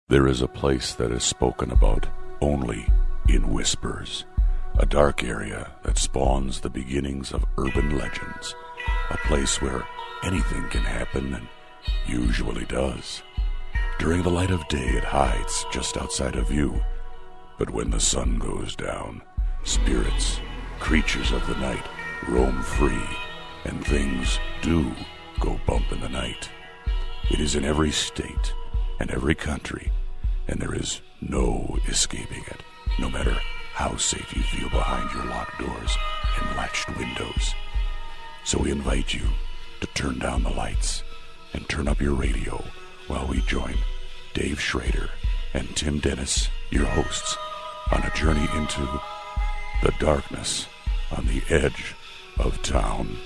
There is a place that is spoken about only in whispers, a dark area that spawns the beginnings of urban legends, a place where anything can happen and usually does. During the light of day, it hides just outside of view, but when the sun goes down, spirits, creatures of the night, roam free, and things do go bump in the night. It is in every state and every country, and there is no escaping it, no matter how safe you feel behind your locked doors and latched windows. So we invite you to turn down the lights and turn up your radio while we join Dave Schrader and Tim Dennis, your hosts, on a journey into the darkness on the edge of town.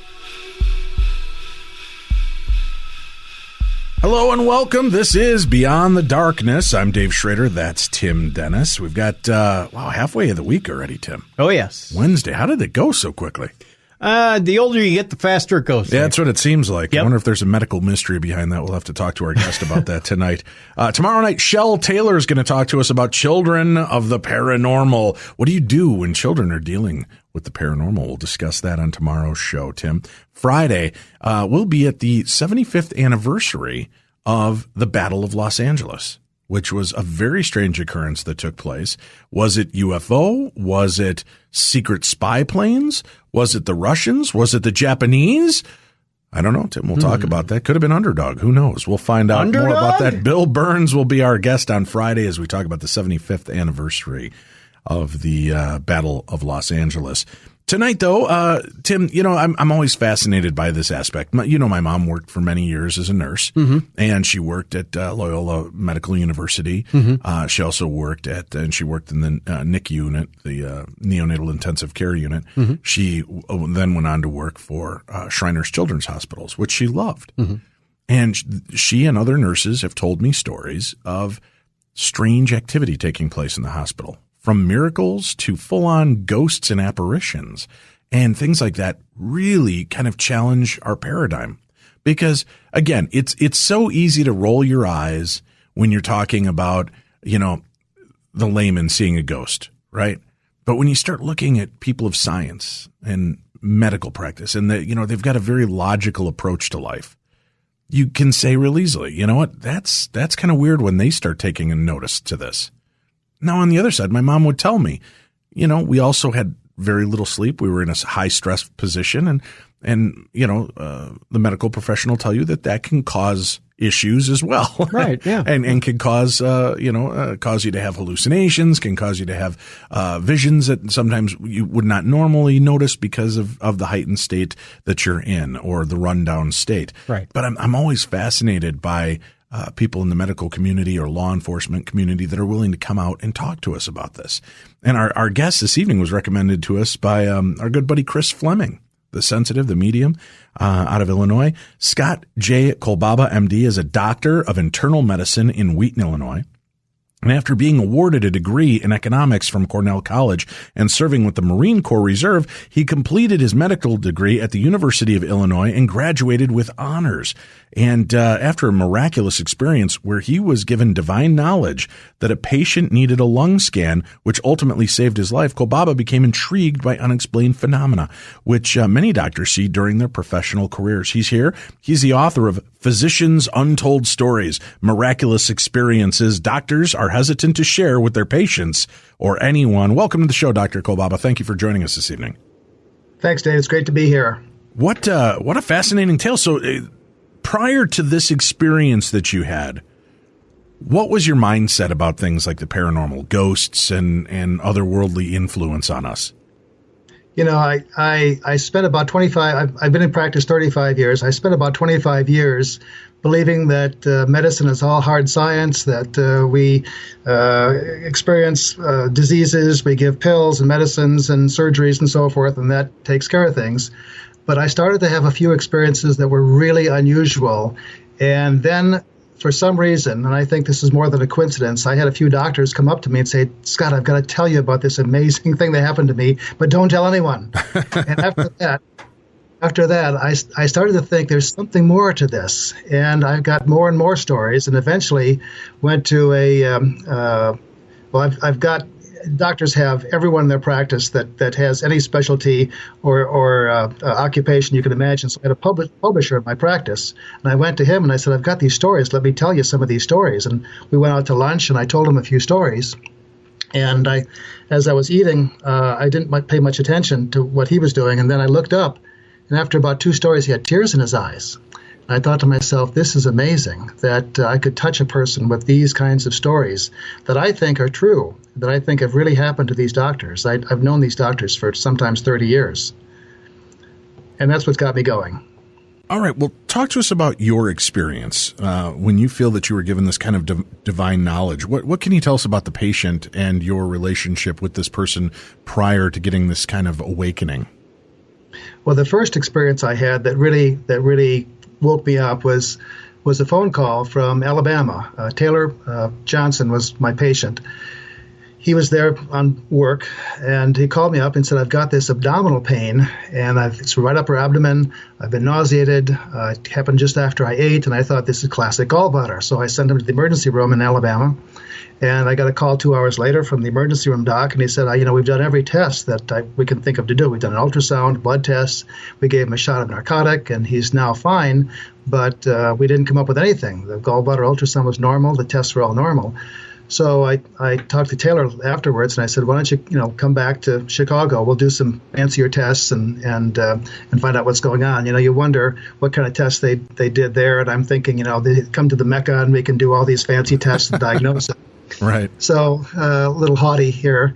Hello and welcome. This is Beyond the Darkness. I'm Dave Schrader. That's Tim Dennis. We've got, halfway of the week already, Tim. Oh, yes. Wednesday. How did it go so quickly? The older you get, the faster it goes. Yeah, that's what it seems like. Yep. I wonder if there's a medical mystery behind that. We'll have to talk to our guest about that tonight. Tomorrow night, Shell Taylor is going to talk to us about children of the paranormal. What do you do when children are dealing with the paranormal? We'll discuss that on tomorrow's show, Tim. Friday, we'll be at the 75th anniversary of the Battle of Los Angeles, which was a very strange occurrence that took place. Was it UFO? Was it secret spy planes? Was it the Russians? Was it the Japanese? I don't know, Tim. We'll talk about that. Could have been Underdog. Who knows? We'll find out more about that. Bill Burns will be our guest on Friday as we talk about the 75th anniversary of the Battle of Los Angeles. Tonight, though, Tim, I'm always fascinated by this aspect. My mom worked for many years as a nurse, and she worked at Loyola Medical University. She also worked in the NICU unit, the neonatal intensive care unit. She then went on to work for Shriners Children's Hospitals, which she loved. And she and other nurses have told me stories of strange activity taking place in the hospital, from miracles to full-on ghosts and apparitions, and things like that really kind of challenge our paradigm. Because, again, it's so easy to roll your eyes when you're talking about, the layman seeing a ghost, right? But when you start looking at people of science and medical practice, and they've got a very logical approach to life, you can say real easily, you know what, that's kind of weird when they start taking a notice to this. Now, on the other side, my mom would tell me, we also had very little sleep. We were in a high stress position, and the medical professional will tell you that can cause issues as well. Right. Yeah. and can cause, cause you to have hallucinations, can cause you to have, visions that sometimes you would not normally notice because of the heightened state that you're in or the rundown state. Right. But I'm always fascinated by people in the medical community or law enforcement community that are willing to come out and talk to us about this. And our guest this evening was recommended to us by our good buddy Chris Fleming, the sensitive, the medium, out of Illinois. Scott J. Kolbaba MD is a doctor of internal medicine in Wheaton, Illinois. And after being awarded a degree in economics from Cornell College and serving with the Marine Corps Reserve, he completed his medical degree at the University of Illinois and graduated with honors. And after a miraculous experience where he was given divine knowledge that a patient needed a lung scan, which ultimately saved his life, Kolbaba became intrigued by unexplained phenomena, which many doctors see during their professional careers. He's here. He's the author of Physicians' Untold Stories, Miraculous Experiences Doctors Are Hesitant to Share with Their Patients or Anyone. Welcome to the show, Dr. Kolbaba. Thank you for joining us this evening. Thanks, Dave. It's great to be here. What a fascinating tale. So prior to this experience that you had, what was your mindset about things like the paranormal, ghosts, and otherworldly influence on us? I spent about 25, I've been in practice 35 years. I spent about 25 years believing that medicine is all hard science, that we experience diseases, we give pills and medicines and surgeries and so forth, and that takes care of things. But I started to have a few experiences that were really unusual. And then for some reason, and I think this is more than a coincidence, I had a few doctors come up to me and say, Scott, I've got to tell you about this amazing thing that happened to me, but don't tell anyone. And after that, I started to think there's something more to this, and I got more and more stories, and eventually went to I've got doctors have everyone in their practice that has any specialty or occupation you can imagine. So I had a publisher in my practice, and I went to him and I said, I've got these stories. Let me tell you some of these stories. And we went out to lunch, and I told him a few stories. And as I was eating, I didn't pay much attention to what he was doing. And then I looked up, and after about 2 stories, he had tears in his eyes. I thought to myself, this is amazing that I could touch a person with these kinds of stories that I think are true, that I think have really happened to these doctors. I've known these doctors for sometimes 30 years. And that's what's got me going. All right. Well, talk to us about your experience when you feel that you were given this kind of divine knowledge. What can you tell us about the patient and your relationship with this person prior to getting this kind of awakening? Well, the first experience I had that really woke me up was a phone call from Alabama. Taylor Johnson was my patient. He was there on work, and he called me up and said, I've got this abdominal pain, and it's right upper abdomen. I've been nauseated. It happened just after I ate, and I thought this is classic gallbladder. So I sent him to the emergency room in Alabama, and I got a call 2 hours later from the emergency room doc, and he said, we've done every test that we can think of to do. We've done an ultrasound, blood tests. We gave him a shot of narcotic, and he's now fine, but we didn't come up with anything. The gallbladder ultrasound was normal. The tests were all normal. So I talked to Taylor afterwards, and I said, why don't you come back to Chicago? We'll do some fancier tests and find out what's going on. You wonder what kind of tests they did there, and I'm thinking, they come to the Mecca and we can do all these fancy tests and diagnose it. Right. So a little haughty here.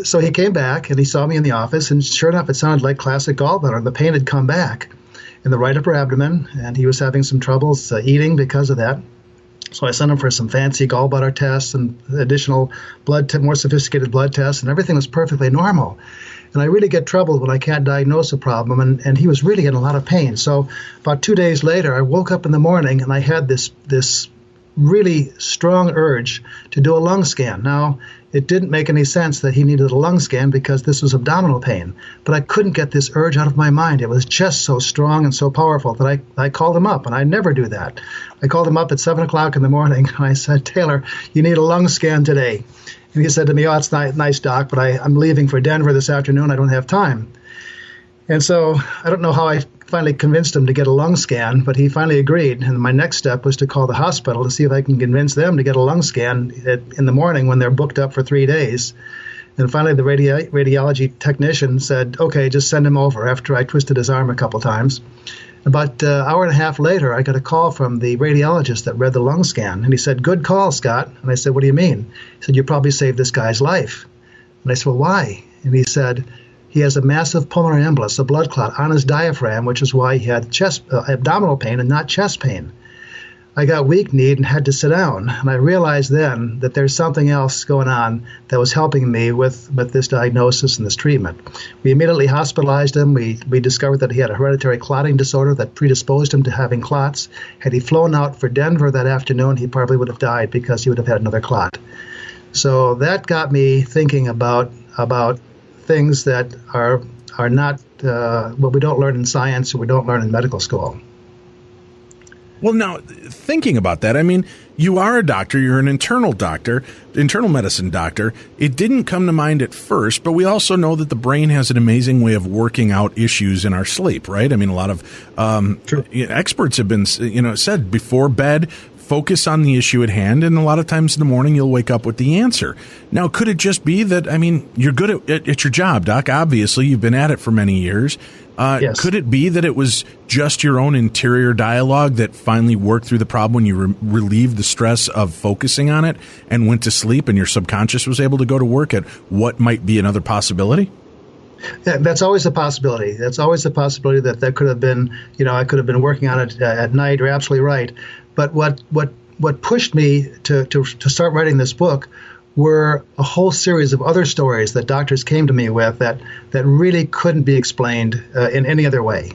So he came back and he saw me in the office, and sure enough, it sounded like classic gallbladder. The pain had come back in the right upper abdomen, and he was having some troubles eating because of that. So I sent him for some fancy gallbladder tests and additional more sophisticated blood tests, and everything was perfectly normal. And I really get troubled when I can't diagnose a problem, and he was really in a lot of pain. So about 2 days later, I woke up in the morning, and I had this really strong urge to do a lung scan. Now, it didn't make any sense that he needed a lung scan because this was abdominal pain, but I couldn't get this urge out of my mind. It was just so strong and so powerful that I called him up, and I never do that. I called him up at 7 o'clock in the morning, and I said, Taylor, you need a lung scan today. And he said to me, oh, it's nice, doc, but I'm leaving for Denver this afternoon. I don't have time. And so I don't know how I finally convinced him to get a lung scan, but he finally agreed. And my next step was to call the hospital to see if I can convince them to get a lung scan in the morning when they're booked up for 3 days. And finally, the radiology technician said, okay, just send him over, after I twisted his arm a couple times. About an hour and a half later, I got a call from the radiologist that read the lung scan. And he said, good call, Scott. And I said, what do you mean? He said, you probably saved this guy's life. And I said, well, why? And he said, he has a massive pulmonary embolus, a blood clot, on his diaphragm, which is why he had abdominal pain and not chest pain. I got weak-kneed and had to sit down, and I realized then that there's something else going on that was helping me with this diagnosis and this treatment. We immediately hospitalized him. We discovered that he had a hereditary clotting disorder that predisposed him to having clots. Had he flown out for Denver that afternoon, he probably would have died because he would have had another clot. So that got me thinking about things that are not what we don't learn in science or we don't learn in medical school. Well, now, thinking about that, I mean, you are a doctor, you're an internal medicine doctor. It didn't come to mind at first, but we also know that the brain has an amazing way of working out issues in our sleep, right? I mean, a lot of experts have been, said before bed, focus on the issue at hand, and a lot of times in the morning you'll wake up with the answer. Now, could it just be that, you're good at your job, Doc, obviously, you've been at it for many years. Yes. Could it be that it was just your own interior dialogue that finally worked through the problem when you relieved the stress of focusing on it and went to sleep and your subconscious was able to go to work at what might be another possibility? That's always a possibility. That's always a possibility that could have been, I could have been working on it at night. You're absolutely right. But what pushed me to start writing this book were a whole series of other stories that doctors came to me with that really couldn't be explained in any other way.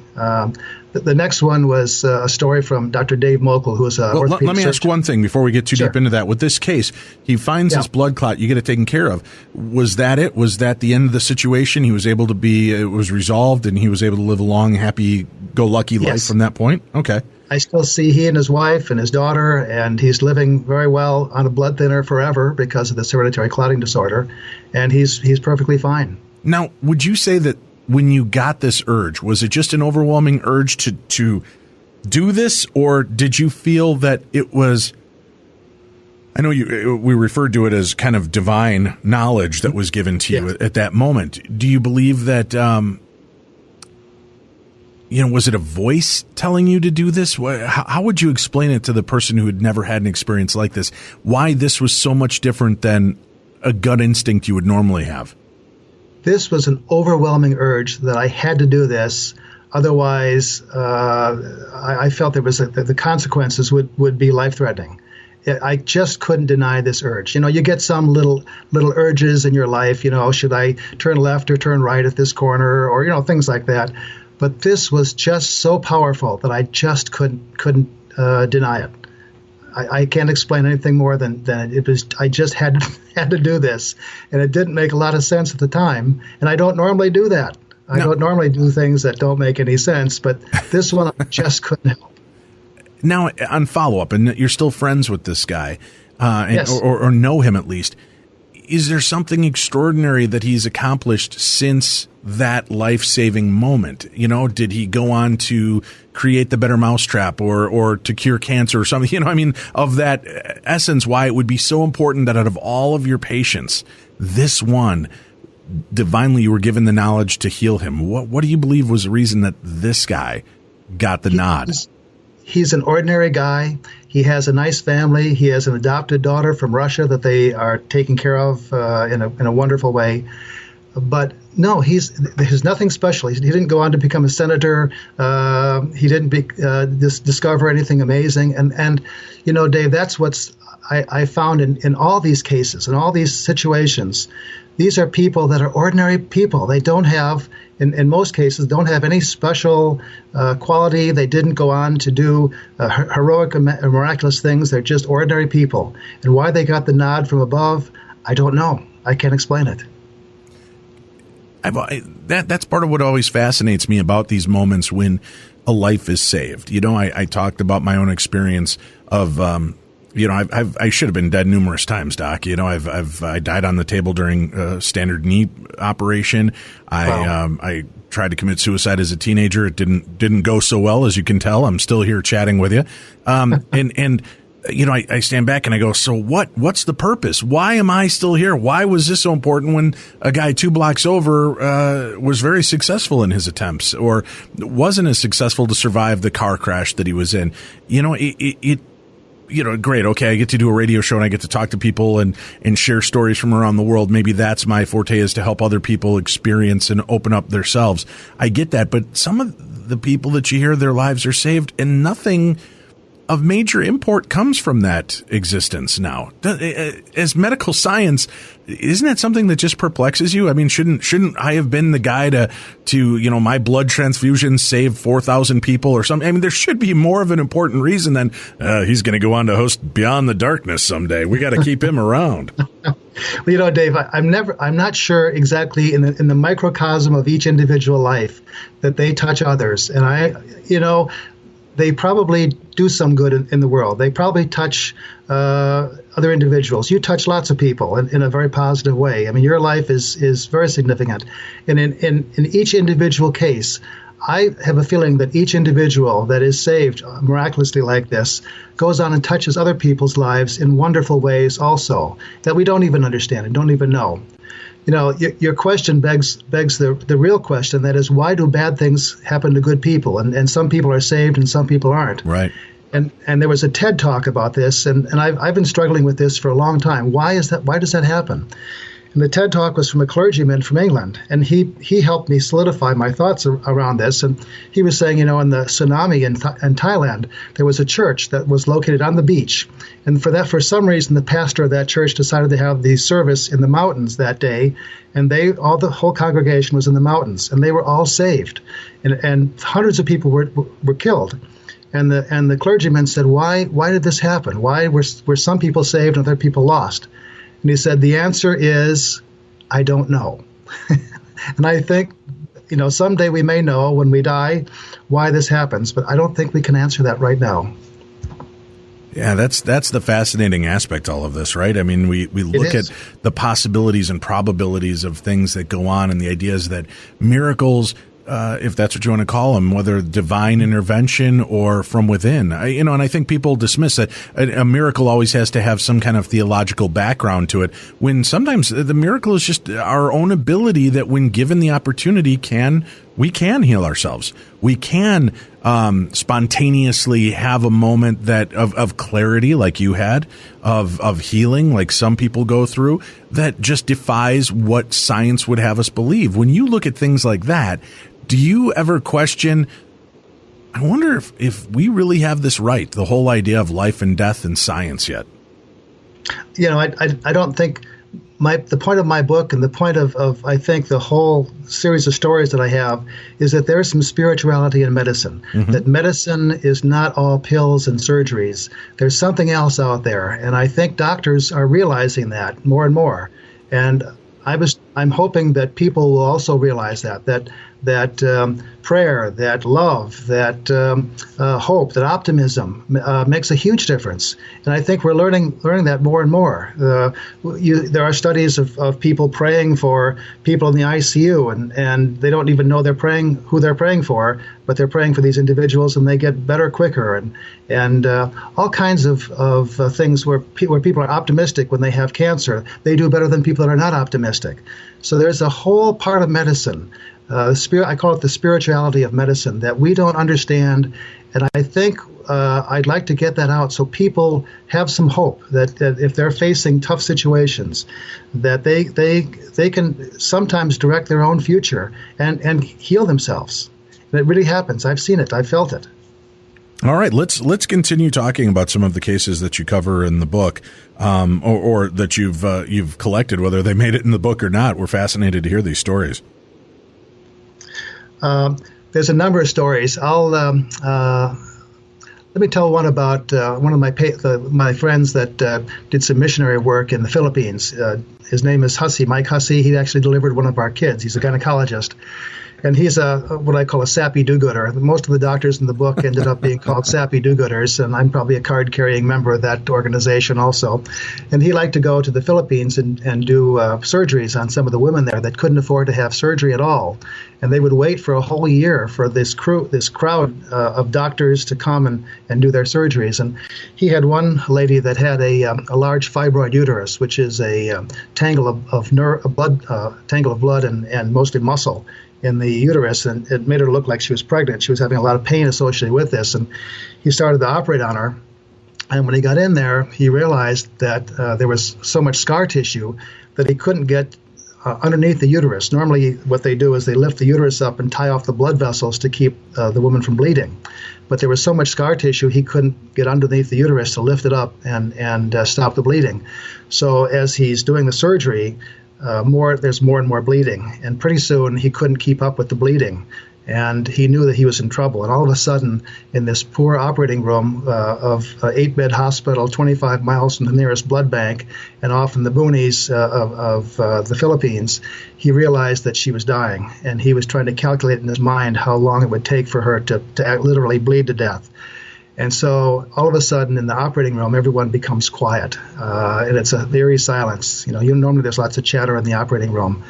The next one was a story from Dr. Dave Mokel, who was a orthopedic let me ask surgeon. one thing before we get too Sure. deep into that. With this case, he finds his blood clot. You get it taken care of. Was that it? Was that the end of the situation? He was able to it was resolved, and he was able to live a long, happy-go-lucky life from that point? Okay. I still see he and his wife and his daughter, and he's living very well on a blood thinner forever because of this hereditary clotting disorder, and he's perfectly fine. Now, would you say that when you got this urge, was it just an overwhelming urge to do this, or did you feel that it was, I know we referred to it as kind of divine knowledge that was given to you at that moment. Do you believe that, was it a voice telling you to do this? How would you explain it to the person who had never had an experience like this? Why this was so much different than a gut instinct you would normally have? This was an overwhelming urge that I had to do this. Otherwise, I felt the consequences would be life-threatening. I just couldn't deny this urge. You get some little urges in your life. Should I turn left or turn right at this corner, or things like that. But this was just so powerful that I just couldn't deny it. I can't explain anything more than it was. I just had to do this, and it didn't make a lot of sense at the time. And I don't normally do that. I don't normally do things that don't make any sense. But this one, I just couldn't help. Now, on follow-up, and you're still friends with this guy, Yes. or know him at least. Is there something extraordinary that he's accomplished since that life-saving moment? Did he go on to create the better mousetrap or to cure cancer or something? Of that essence, why it would be so important that out of all of your patients, this one, divinely you were given the knowledge to heal him. What do you believe was the reason that this guy got the nod? He's an ordinary guy. He has a nice family. He has an adopted daughter from Russia that they are taking care of in a wonderful way. But no, there's nothing special. He didn't go on to become a senator. He didn't discover anything amazing. And Dave, that's what's I found in all these cases, in all these situations. These are people that are ordinary people. They don't have, in most cases, don't have any special quality. They didn't go on to do heroic or miraculous things. They're just ordinary people. And why they got the nod from above, I don't know. I can't explain it. That's part of what always fascinates me about these moments when a life is saved. I talked about my own experience of, I should have been dead numerous times, Doc. I died on the table during a standard knee operation. I tried to commit suicide as a teenager. It didn't go so well, as you can tell. I'm still here chatting with you. I stand back and I go, so what's the purpose? Why am I still here? Why was this so important when a guy 2 blocks over was very successful in his attempts, or wasn't as successful to survive the car crash that he was in? Great. Okay, I get to do a radio show and I get to talk to people and share stories from around the world. Maybe that's my forte, is to help other people experience and open up themselves. I get that, but some of the people that you hear, their lives are saved and nothing of major import comes from that existence now. As medical science, isn't that something that just perplexes you? Shouldn't I have been the guy to my blood transfusion saved 4,000 people or something? There should be more of an important reason than he's going to go on to host Beyond the Darkness someday. We got to keep him around. Well, Dave, I'm not sure exactly in the microcosm of each individual life that they touch others, and they probably do some good in the world. They probably touch other individuals. You touch lots of people in a very positive way. Your life is very significant. And in each individual case, I have a feeling that each individual that is saved miraculously like this goes on and touches other people's lives in wonderful ways also that we don't even understand and don't even know. Your question begs the real question, that is, why do bad things happen to good people? And some people are saved and some people aren't. Right. And there was a TED talk about this, and I've been struggling with this for a long time. Why is that? Why does that happen? And the TED Talk was from a clergyman from England, and he helped me solidify my thoughts around this. And he was saying, in the tsunami in Thailand, there was a church that was located on the beach, and for some reason, the pastor of that church decided to have the service in the mountains that day, and the whole congregation was in the mountains, and they were all saved, and hundreds of people were killed. And the clergyman said, why did this happen? Why were some people saved and other people lost? And he said, the answer is, I don't know. And I think, someday we may know when we die why this happens, but I don't think we can answer that right now. Yeah, that's the fascinating aspect to all of this, right? I mean, we look at the possibilities and probabilities of things that go on, and the idea is that miracles, if that's what you want to call them, whether divine intervention or from within, and I think people dismiss that a miracle always has to have some kind of theological background to it, when sometimes the miracle is just our own ability that, when given the opportunity, we can heal ourselves. We can spontaneously have a moment of clarity, like you had, of healing, like some people go through, that just defies what science would have us believe. When you look at things like that, do you ever question, I wonder if we really have this right, the whole idea of life and death and science yet? I don't think the point of my book, and the point of I think the whole series of stories that I have, is that there's some spirituality in medicine, that medicine is not all pills and surgeries. There's something else out there, and I think doctors are realizing that more and more. And I'm hoping that people will also realize that prayer, that love, that hope, that optimism makes a huge difference. And I think we're learning that more and more. There are studies of people praying for people in the ICU, and they don't even know who they're praying for, but they're praying for these individuals, and they get better quicker, and all kinds of things where people are optimistic when they have cancer. They do better than people that are not optimistic. So there's a whole part of medicine, I call it the spirituality of medicine, that we don't understand, and I think I'd like to get that out so people have some hope that if they're facing tough situations, that they can sometimes direct their own future and heal themselves. And it really happens. I've seen it. I've felt it. All right, let's continue talking about some of the cases that you cover in the book, or that you've collected, whether they made it in the book or not. We're fascinated to hear these stories. There's a number of stories. Let me tell one about one of my friends that did some missionary work in the Philippines. His name is Mike Hussey. He actually delivered one of our kids. He's a gynecologist. And he's what I call a sappy do-gooder. Most of the doctors in the book ended up being called sappy do-gooders, and I'm probably a card-carrying member of that organization also. And he liked to go to the Philippines and do surgeries on some of the women there that couldn't afford to have surgery at all. And they would wait for a whole year for this crowd of doctors to come and do their surgeries. And he had one lady that had a large fibroid uterus, which is a tangle of blood and mostly muscle in the uterus, and it made her look like she was pregnant. She was having a lot of pain associated with this, and he started to operate on her. And when he got in there, he realized that there was so much scar tissue that he couldn't get underneath the uterus. Normally, what they do is they lift the uterus up and tie off the blood vessels to keep the woman from bleeding. But there was so much scar tissue, he couldn't get underneath the uterus to lift it up and stop the bleeding. So as he's doing the surgery, there's more and more bleeding, and pretty soon he couldn't keep up with the bleeding, and he knew that he was in trouble. And all of a sudden, in this poor operating room of an 8-bed hospital, 25 miles from the nearest blood bank, and off in the boonies of the Philippines, he realized that she was dying, and he was trying to calculate in his mind how long it would take for her to literally bleed to death. And so all of a sudden in the operating room, everyone becomes quiet, and it's a eerie silence. Normally there's lots of chatter in the operating room.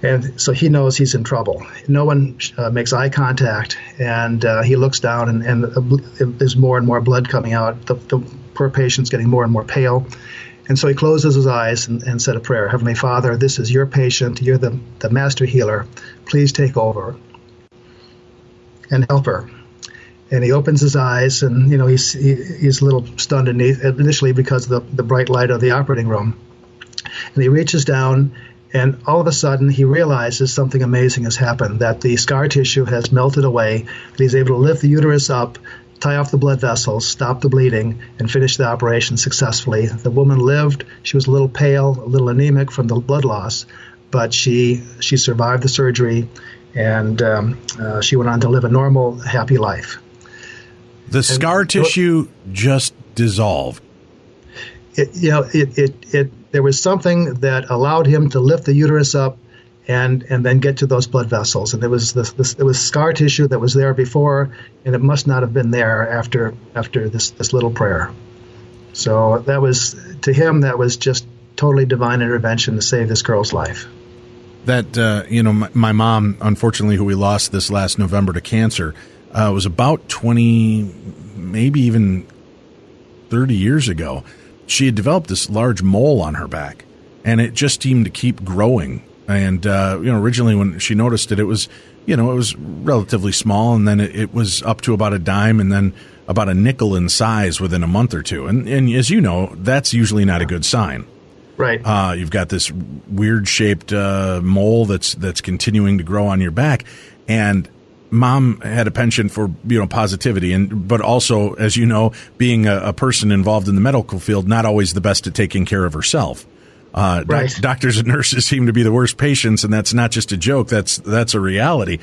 And so he knows he's in trouble. No one makes eye contact, and he looks down, and there's more and more blood coming out. The poor patient's getting more and more pale. And so he closes his eyes and said a prayer. Heavenly Father, this is your patient. You're the master healer. Please take over and help her. And he opens his eyes, and he's a little stunned initially because of the bright light of the operating room. And he reaches down, and all of a sudden he realizes something amazing has happened, that the scar tissue has melted away, that he's able to lift the uterus up, tie off the blood vessels, stop the bleeding, and finish the operation successfully. The woman lived. She was a little pale, a little anemic from the blood loss, but she survived the surgery, and she went on to live a normal, happy life. The scar tissue just dissolved. There was something that allowed him to lift the uterus up and then get to those blood vessels. And it was scar tissue that was there before, and it must not have been there after this little prayer. So that was, to him, that was just totally divine intervention to save this girl's life. That, my mom, unfortunately, who we lost this last November to cancer, was about 20, maybe even 30 years ago. She had developed this large mole on her back, and it just seemed to keep growing. And, originally when she noticed it, it was relatively small, and then it was up to about a dime and then about a nickel in size within a month or two. And as you know, that's usually not a good sign. Right. You've got this weird shaped mole that's continuing to grow on your back. And Mom had a penchant for, positivity, but also, as you know, being a person involved in the medical field, not always the best at taking care of herself. Right. Doctors and nurses seem to be the worst patients, and that's not just a joke. That's a reality.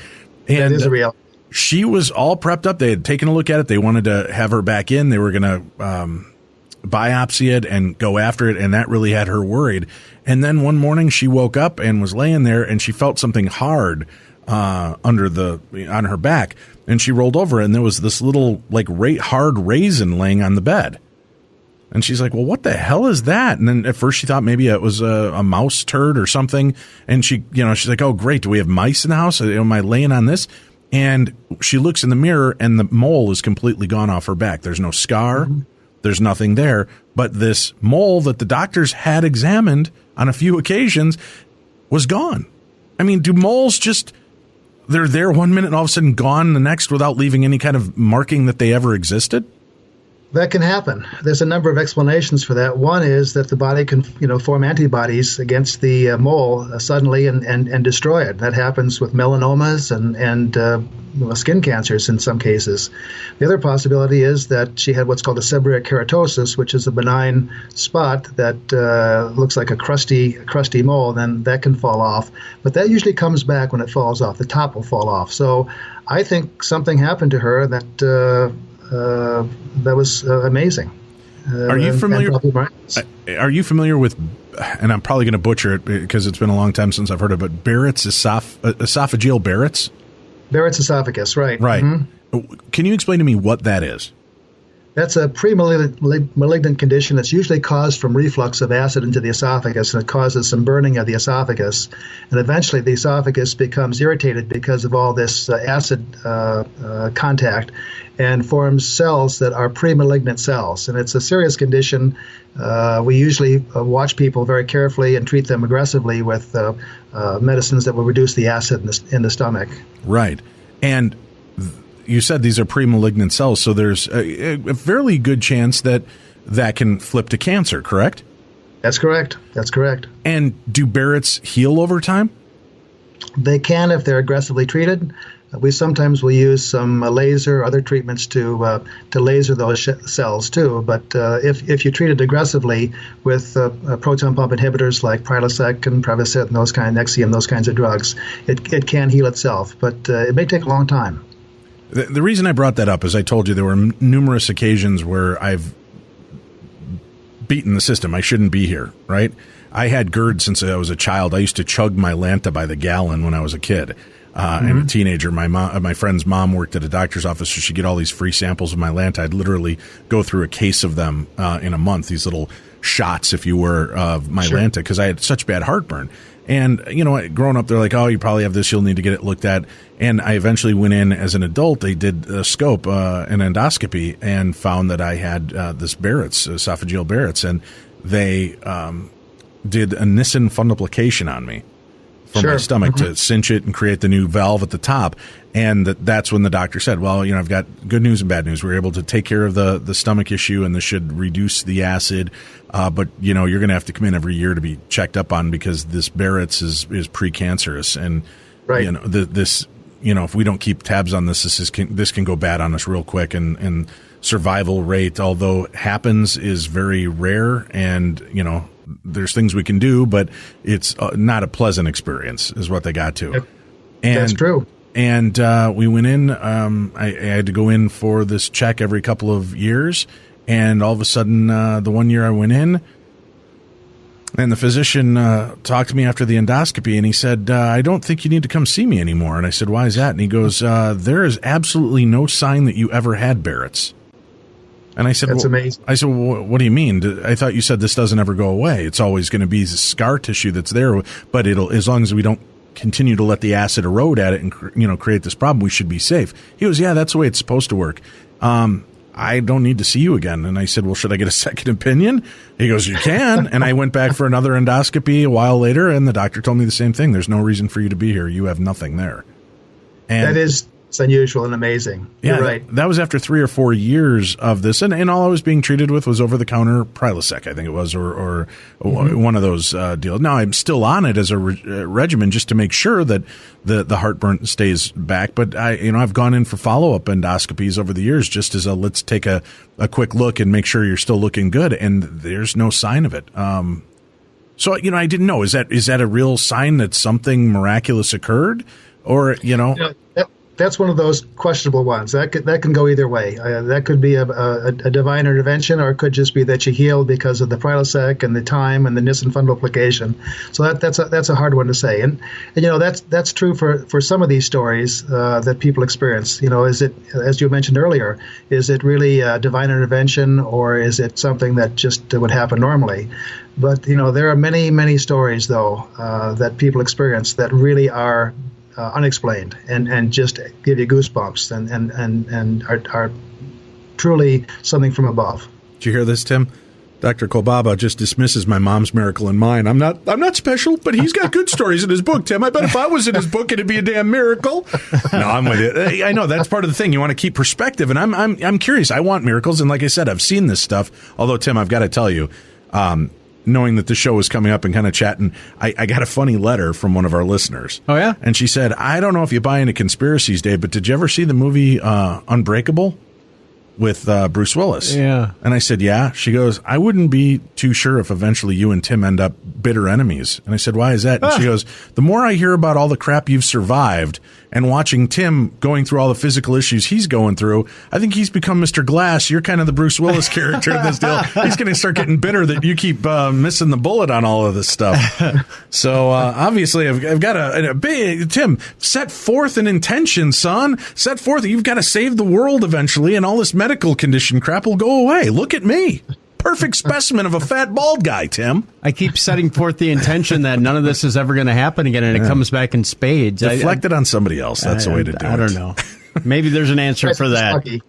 And that is a reality. She was all prepped up. They had taken a look at it. They wanted to have her back in. They were going to biopsy it and go after it, and that really had her worried. And then one morning she woke up and was laying there, and she felt something hard on her back, and she rolled over, and there was this little hard raisin laying on the bed. And she's like, well, what the hell is that? And then at first she thought maybe it was a mouse turd or something. And she's like, oh, great. Do we have mice in the house? Am I laying on this? And she looks in the mirror, and the mole is completely gone off her back. There's no scar. Mm-hmm. There's nothing there. But this mole that the doctors had examined on a few occasions was gone. I mean, do moles just, they're there one minute and all of a sudden gone the next without leaving any kind of marking that they ever existed? That can happen. There's a number of explanations for that. One is that the body can, form antibodies against the mole suddenly and destroy it. That happens with melanomas and skin cancers in some cases. The other possibility is that she had what's called a seborrheic keratosis, which is a benign spot that looks like a crusty mole. Then that can fall off, but that usually comes back when it falls off. The top will fall off. So I think something happened to her that was amazing. Are you familiar? Are you familiar with? And I'm probably going to butcher it because it's been a long time since I've heard of it. But Barrett's esophageal Barrett's. Barrett's esophagus, right? Right. Mm-hmm. Can you explain to me what that is? That's a pre-malignant condition that's usually caused from reflux of acid into the esophagus, and it causes some burning of the esophagus. And eventually the esophagus becomes irritated because of all this acid contact and forms cells that are pre-malignant cells. And it's a serious condition. We usually watch people very carefully and treat them aggressively with medicines that will reduce the acid in the stomach. Right. And you said these are pre-malignant cells, so there's a fairly good chance that can flip to cancer, correct? That's correct. That's correct. And do Barrett's heal over time? They can if they're aggressively treated. We sometimes will use some laser, other treatments to laser those cells too. But if you treat it aggressively with proton pump inhibitors like Prilosec and Prevacid and Nexium, those kinds of drugs, it can heal itself. But it may take a long time. The reason I brought that up is I told you there were numerous occasions where I've beaten the system. I shouldn't be here, right? I had GERD since I was a child. I used to chug my Lanta by the gallon when I was a kid. And a teenager. My friend's mom worked at a doctor's office, so she'd get all these free samples of my Lanta. I'd literally go through a case of them in a month, these little shots, if you were, of my Lanta, because I had such bad heartburn. And, growing up, they're like, oh, you probably have this, you'll need to get it looked at. And I eventually went in as an adult. They did a scope, an endoscopy, and found that I had this Barrett's, esophageal Barrett's. And they did a Nissen fundoplication on me. for my stomach to cinch it and create the new valve at the top. And that's when the doctor said, well, I've got good news and bad news. We're able to take care of the stomach issue, and this should reduce the acid. But, you're going to have to come in every year to be checked up on because this Barrett's is precancerous. And, if we don't keep tabs on this can go bad on us real quick. And survival rate, although it happens, is very rare. And, there's things we can do, but it's not a pleasant experience is what they got to. Yep. That's true. And we went in. I had to go in for this check every couple of years. And all of a sudden, the one year I went in, and the physician talked to me after the endoscopy, and he said, I don't think you need to come see me anymore. And I said, why is that? And he goes, there is absolutely no sign that you ever had Barrett's. And I said, that's amazing. I said, well, what do you mean? I thought you said this doesn't ever go away. It's always going to be scar tissue that's there, but as long as we don't continue to let the acid erode at it and create this problem, we should be safe. He goes, yeah, that's the way it's supposed to work. I don't need to see you again. And I said, well, should I get a second opinion? He goes, you can. And I went back for another endoscopy a while later, and the doctor told me the same thing. There's no reason for you to be here. You have nothing there. And it's unusual and amazing. Yeah, you're right. That was after 3 or 4 years of this, and all I was being treated with was over-the-counter Prilosec, I think it was, or one of those deals. Now I'm still on it as a regimen just to make sure that the heartburn stays back. But I've gone in for follow-up endoscopies over the years just as let's take a quick look and make sure you're still looking good, and there's no sign of it. So I didn't know. Is that a real sign that something miraculous occurred, or That's one of those questionable ones. That can go either way. That could be a divine intervention, or it could just be that you healed because of the Prilosec and the time and the Nissen fundoplication. So that's a hard one to say. And that's true for some of these stories that people experience. Is it, as you mentioned earlier, is it really a divine intervention, or is it something that just would happen normally? But there are many, many stories though that people experience that really are unexplained and just give you goosebumps and are truly something from above. Did you hear this, Tim? Dr. Kolbaba just dismisses my mom's miracle and mine. I'm not special, but he's got good stories in his book, Tim. I bet if I was in his book, it'd be a damn miracle. No, I'm with you. I know that's part of the thing. You want to keep perspective, and I'm curious. I want miracles, and like I said, I've seen this stuff. Although, Tim, I've got to tell you, knowing that the show was coming up and kind of chatting, I got a funny letter from one of our listeners. Oh, yeah? And she said, I don't know if you buy into conspiracies, Dave, but did you ever see the movie Unbreakable with Bruce Willis? Yeah. And I said, yeah. She goes, I wouldn't be too sure if eventually you and Tim end up bitter enemies. And I said, why is that? And she goes, the more I hear about all the crap you've survived and watching Tim going through all the physical issues he's going through, I think he's become Mr. Glass. You're kind of the Bruce Willis character in this deal. He's going to start getting bitter that you keep missing the bullet on all of this stuff. So obviously I've got a big, Tim, set forth an intention, son. Set forth, you've got to save the world eventually, and all this medical condition crap will go away. Look at me. Perfect specimen of a fat, bald guy, Tim. I keep setting forth the intention that none of this is ever going to happen again, and it comes back in spades. Deflect it on somebody else. That's the way to do it. I don't know. Maybe there's an answer for that. Lucky.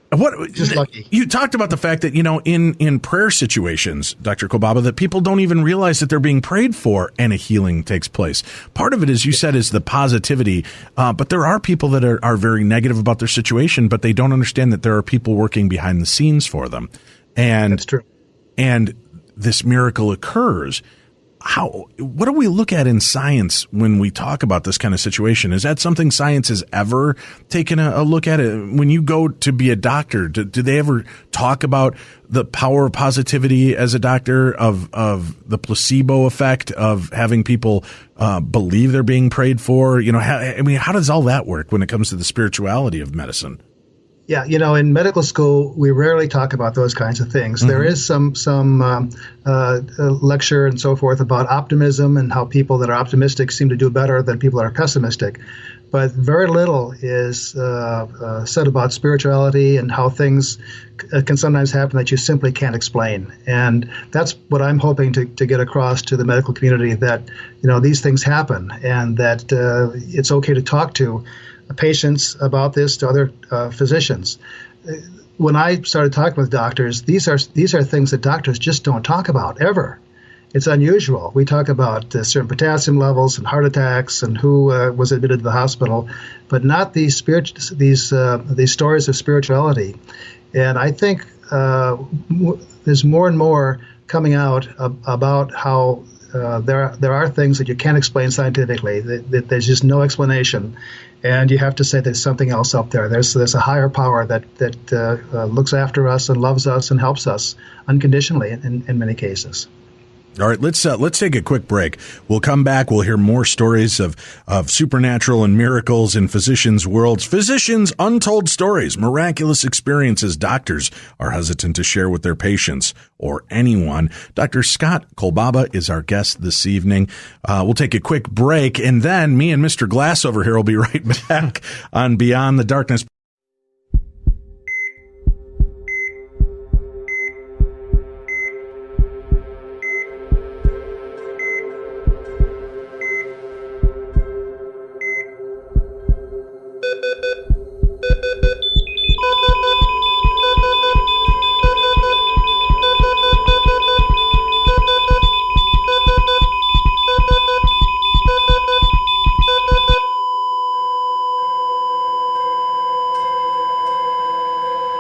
Just lucky. You talked about the fact that, in prayer situations, Dr. Kolbaba, that people don't even realize that they're being prayed for and a healing takes place. Part of it, as you said, is the positivity. But there are people that are very negative about their situation, but they don't understand that there are people working behind the scenes for them. And that's true. And this miracle occurs. What do we look at in science when we talk about this kind of situation? Is that something science has ever taken a look at? It when you go to be a doctor? Do they ever talk about the power of positivity as a doctor, of the placebo effect of having people believe they're being prayed for? How does all that work when it comes to the spirituality of medicine? Yeah, in medical school, we rarely talk about those kinds of things. Mm-hmm. There is some lecture and so forth about optimism and how people that are optimistic seem to do better than people that are pessimistic. But very little is said about spirituality and how things can sometimes happen that you simply can't explain. And that's what I'm hoping to get across to the medical community, that, these things happen and that it's okay to talk to patients about this, to other physicians. When I started talking with doctors, these are things that doctors just don't talk about ever. it's unusual. We talk about certain potassium levels and heart attacks and who was admitted to the hospital, but not these stories of spirituality. And I think there's more and more coming out about how there are things that you can't explain scientifically. That there's just no explanation, and you have to say there's something else up there. There's a higher power that looks after us and loves us and helps us unconditionally in many cases. All right, let's take a quick break. We'll come back. We'll hear more stories of supernatural and miracles in physicians' worlds. Physicians' untold stories, miraculous experiences doctors are hesitant to share with their patients or anyone. Dr. Scott Kolbaba is our guest this evening. We'll take a quick break, and then me and Mr. Glass over here will be right back on Beyond the Darkness.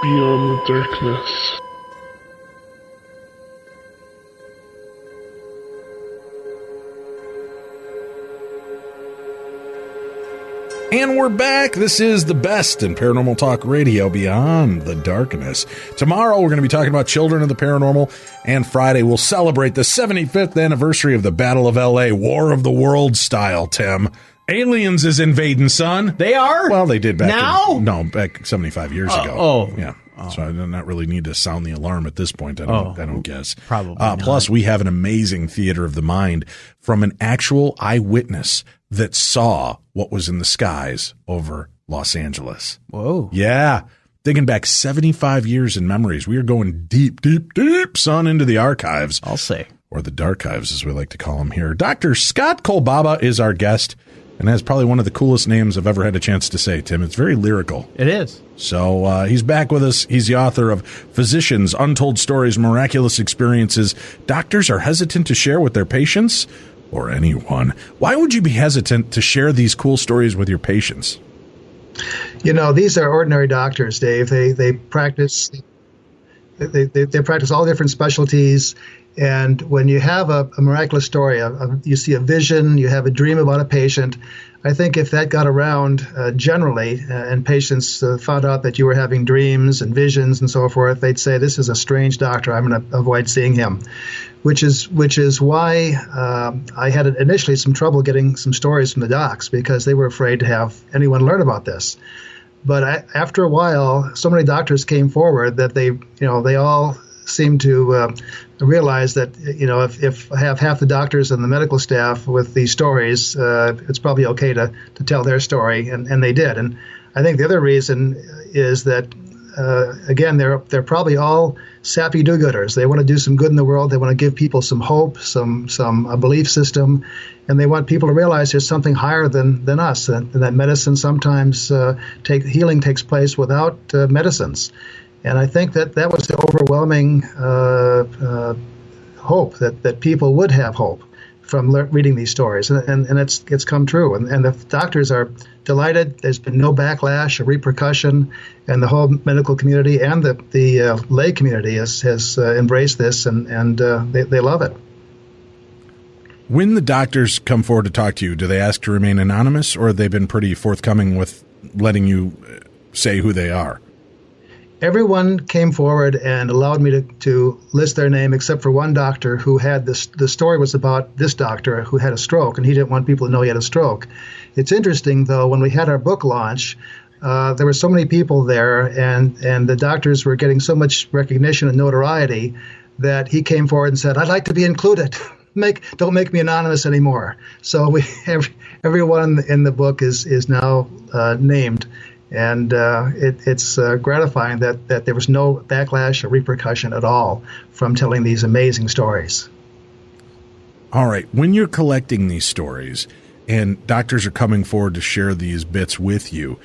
Beyond the darkness. And we're back. This is the best in paranormal talk radio, Beyond the Darkness. Tomorrow, we're going to be talking about children of the paranormal, and Friday, we'll celebrate the 75th anniversary of the Battle of L.A., War of the Worlds style, Tim. Aliens is invading, son. They are? Well, they did back now? Back 75 years ago. Oh. Yeah. So I do not really need to sound the alarm at this point. I don't guess. Probably plus, we have an amazing theater of the mind from an actual eyewitness that saw what was in the skies over Los Angeles. Whoa. Yeah. Digging back 75 years in memories. We are going deep, deep, deep, son, into the archives. I'll say. Or the darkives, as we like to call them here. Dr. Scott Kolbaba is our guest, and has probably one of the coolest names I've ever had a chance to say, Tim. It's very lyrical. It is. So he's back with us. He's the author of Physicians, Untold Stories, Miraculous Experiences Doctors Are Hesitant to Share with Their Patients or Anyone. Why would you be hesitant to share these cool stories with your patients? You know, these are ordinary doctors, Dave. They practice they practice all different specialties. And when you have a miraculous story, you see a vision, you have a dream about a patient, I think if that got around generally and patients found out that you were having dreams and visions and so forth, they'd say, this is a strange doctor, I'm going to avoid seeing him, which is why I had initially some trouble getting some stories from the docs because they were afraid to have anyone learn about this. But after a while, so many doctors came forward that they all seem to realize that, if I have half the doctors and the medical staff with these stories, it's probably okay to tell their story, and they did. And I think the other reason is that, again, they're probably all sappy do-gooders. They want to do some good in the world. They want to give people some hope, some belief system, and they want people to realize there's something higher than us, and that medicine sometimes healing takes place without medicines. And I think that was the overwhelming hope that people would have hope from reading these stories, and it's come true. And the doctors are delighted. There's been no backlash or repercussion, and the whole medical community and the lay community has embraced this, and they love it. When the doctors come forward to talk to you, do they ask to remain anonymous, or have they been pretty forthcoming with letting you say who they are? Everyone came forward and allowed me to list their name except for one doctor who had this. The story was about this doctor who had a stroke, and he didn't want people to know he had a stroke. It's interesting, though, when we had our book launch, there were so many people there, and the doctors were getting so much recognition and notoriety that he came forward and said, I'd like to be included. Don't make me anonymous anymore. So everyone in the book is now named. And it's gratifying that there was no backlash or repercussion at all from telling these amazing stories. All right. When you're collecting these stories and doctors are coming forward to share these bits with you,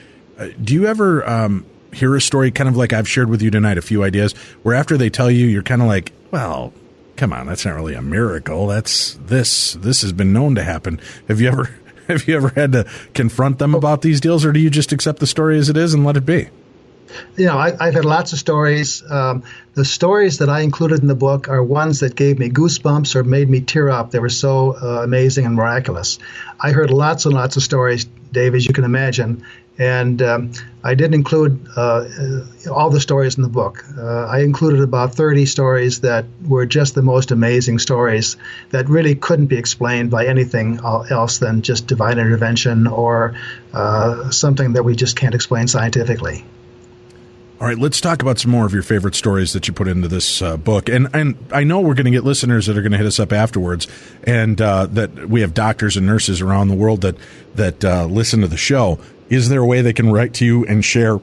do you ever hear a story kind of like I've shared with you tonight, a few ideas, where after they tell you, you're kind of like, well, Come on, that's not really a miracle. This has been known to happen. Have you ever had to confront them about these deals, or do you just accept the story as it is and let it be? I've had lots of stories. The stories that I included in the book are ones that gave me goosebumps or made me tear up. They were so amazing and miraculous. I heard lots and lots of stories, Dave, as you can imagine, and I didn't include all the stories in the book. I included about 30 stories that were just the most amazing stories that really couldn't be explained by anything else than just divine intervention or something that we just can't explain scientifically. All right, let's talk about some more of your favorite stories that you put into this book. And I know we're going to get listeners that are going to hit us up afterwards, and that we have doctors and nurses around the world that listen to the show. Is there a way they can write to you and share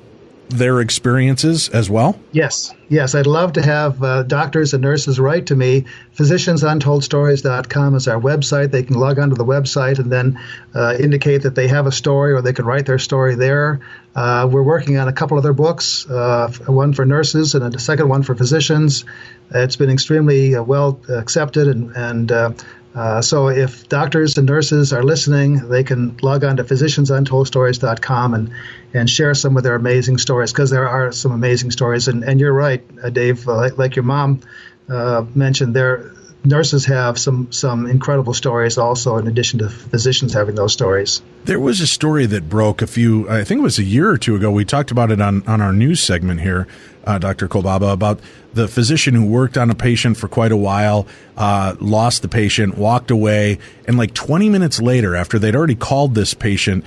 their experiences as well? Yes. I'd love to have doctors and nurses write to me. PhysiciansUntoldStories.com is our website. They can log onto the website and then indicate that they have a story, or they can write their story there. We're working on a couple other books, one for nurses and a second one for physicians. It's been extremely well accepted, and so if doctors and nurses are listening, they can log on to PhysiciansUntoldStories.com and share some of their amazing stories, because there are some amazing stories. And you're right, Dave, like your mom mentioned, nurses have some incredible stories also, in addition to physicians having those stories. There was a story that broke I think it was a year or two ago. We talked about it on our news segment here, Dr. Kolbaba, about the physician who worked on a patient for quite a while, lost the patient, walked away, and like 20 minutes later, after they'd already called this patient,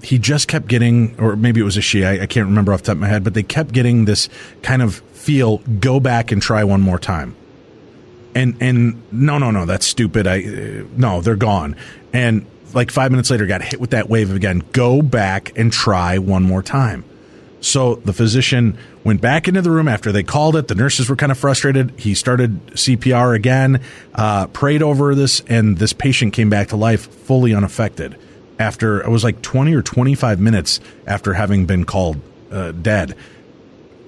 he just kept getting, or maybe it was a she, I can't remember off the top of my head, but they kept getting this kind of feel, go back and try one more time. And no, that's stupid. No, they're gone. And like 5 minutes later, got hit with that wave again. Go back and try one more time. So the physician went back into the room after they called it. The nurses were kind of frustrated. He started CPR again, prayed over this, and this patient came back to life fully unaffected after, it was like 20 or 25 minutes after having been called dead.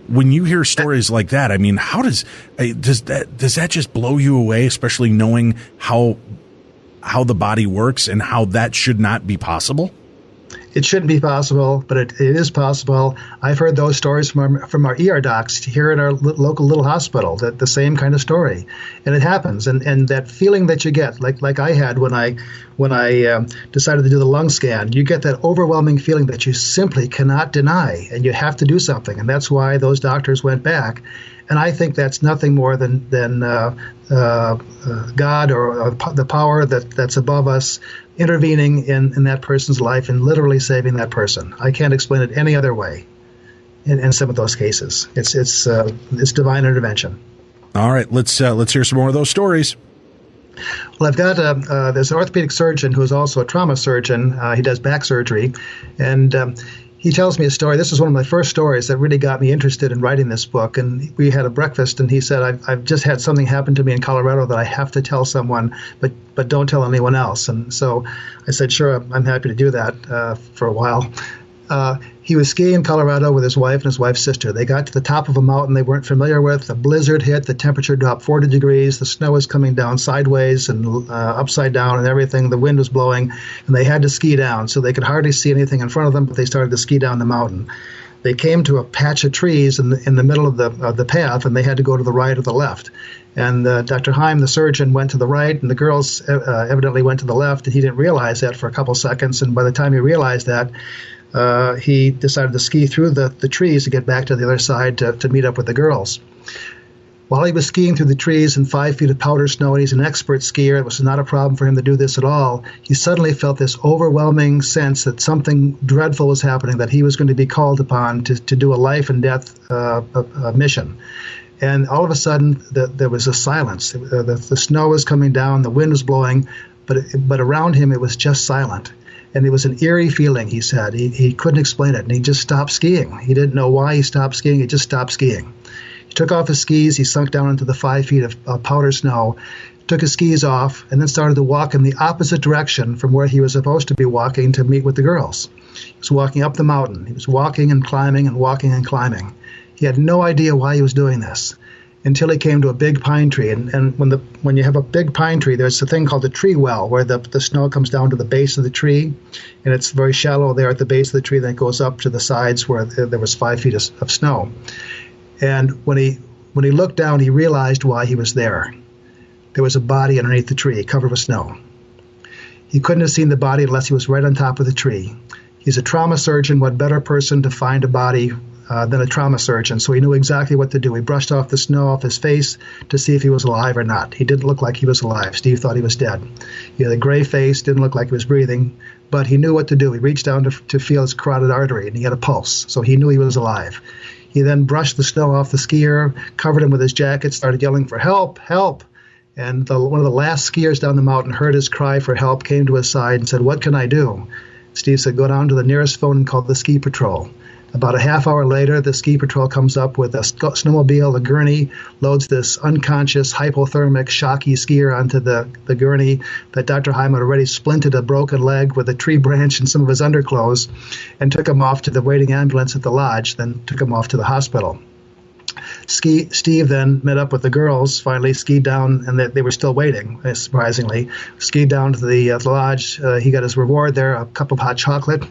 When you hear stories like that, I mean, how does that just blow you away, especially knowing how the body works and how that should not be possible? It shouldn't be possible, but it is possible. I've heard those stories from our ER docs here in our local little hospital, that the same kind of story, and it happens. And that feeling that you get, like I had when I decided to do the lung scan, you get that overwhelming feeling that you simply cannot deny, and you have to do something. And that's why those doctors went back. And I think that's nothing more than God or the power that's above us intervening in that person's life and literally saving that person. I can't explain it any other way. In some of those cases, it's divine intervention. All right, let's hear some more of those stories. Well, I've got there's an orthopedic surgeon who is also a trauma surgeon. He does back surgery, and he tells me a story. This is one of my first stories that really got me interested in writing this book. And we had a breakfast, and he said, I've just had something happen to me in Colorado that I have to tell someone, but don't tell anyone else. And so I said, sure, I'm happy to do that for a while. He was skiing in Colorado with his wife and his wife's sister. They got to the top of a mountain they weren't familiar with. A blizzard hit. The temperature dropped 40 degrees. The snow was coming down sideways and upside down and everything. The wind was blowing, and they had to ski down. So they could hardly see anything in front of them, but they started to ski down the mountain. They came to a patch of trees in the middle of the path, and they had to go to the right or the left. And Dr. Heim, the surgeon, went to the right, and the girls evidently went to the left, and he didn't realize that for a couple seconds. And by the time he realized that, he decided to ski through the trees to get back to the other side to meet up with the girls. While he was skiing through the trees in 5 feet of powder snow, and he's an expert skier, it was not a problem for him to do this at all, he suddenly felt this overwhelming sense that something dreadful was happening, that he was going to be called upon to do a life and death mission. And all of a sudden, there was a silence. The snow was coming down, the wind was blowing, but around him it was just silent. And it was an eerie feeling, he said. He couldn't explain it, and he just stopped skiing. He didn't know why he stopped skiing. He just stopped skiing. He took off his skis. He sunk down into the 5 feet of powder snow, took his skis off, and then started to walk in the opposite direction from where he was supposed to be walking to meet with the girls. He was walking up the mountain. He was walking and climbing and walking and climbing. He had no idea why he was doing this. until he came to a big pine tree. And when you have a big pine tree, there's a thing called a tree well, where the snow comes down to the base of the tree, and it's very shallow there at the base of the tree. Then it goes up to the sides where there was 5 feet of snow. And when he looked down, he realized why he was there. There was a body underneath the tree, covered with snow. He couldn't have seen the body unless he was right on top of the tree. He's a trauma surgeon. What better person to find a body than a trauma surgeon? So he knew exactly what to do. He brushed off the snow off his face to see if he was alive or not. He didn't look like he was alive. Steve thought he was dead. He had a gray face, didn't look like he was breathing, but he knew what to do. He reached down to feel his carotid artery, and he had a pulse, so he knew he was alive. He then brushed the snow off the skier, covered him with his jacket, started yelling for help, help. And one of the last skiers down the mountain heard his cry for help, came to his side and said, "What can I do?" Steve said, "Go down to the nearest phone and call the ski patrol." About a half hour later, the ski patrol comes up with a snowmobile, a gurney, loads this unconscious, hypothermic, shocky skier onto the gurney that Dr. Heim had already splinted a broken leg with a tree branch and some of his underclothes, and took him off to the waiting ambulance at the lodge, then took him off to the hospital. Steve then met up with the girls, finally skied down, and they were still waiting, surprisingly. Skied down to the lodge. He got his reward there, a cup of hot chocolate.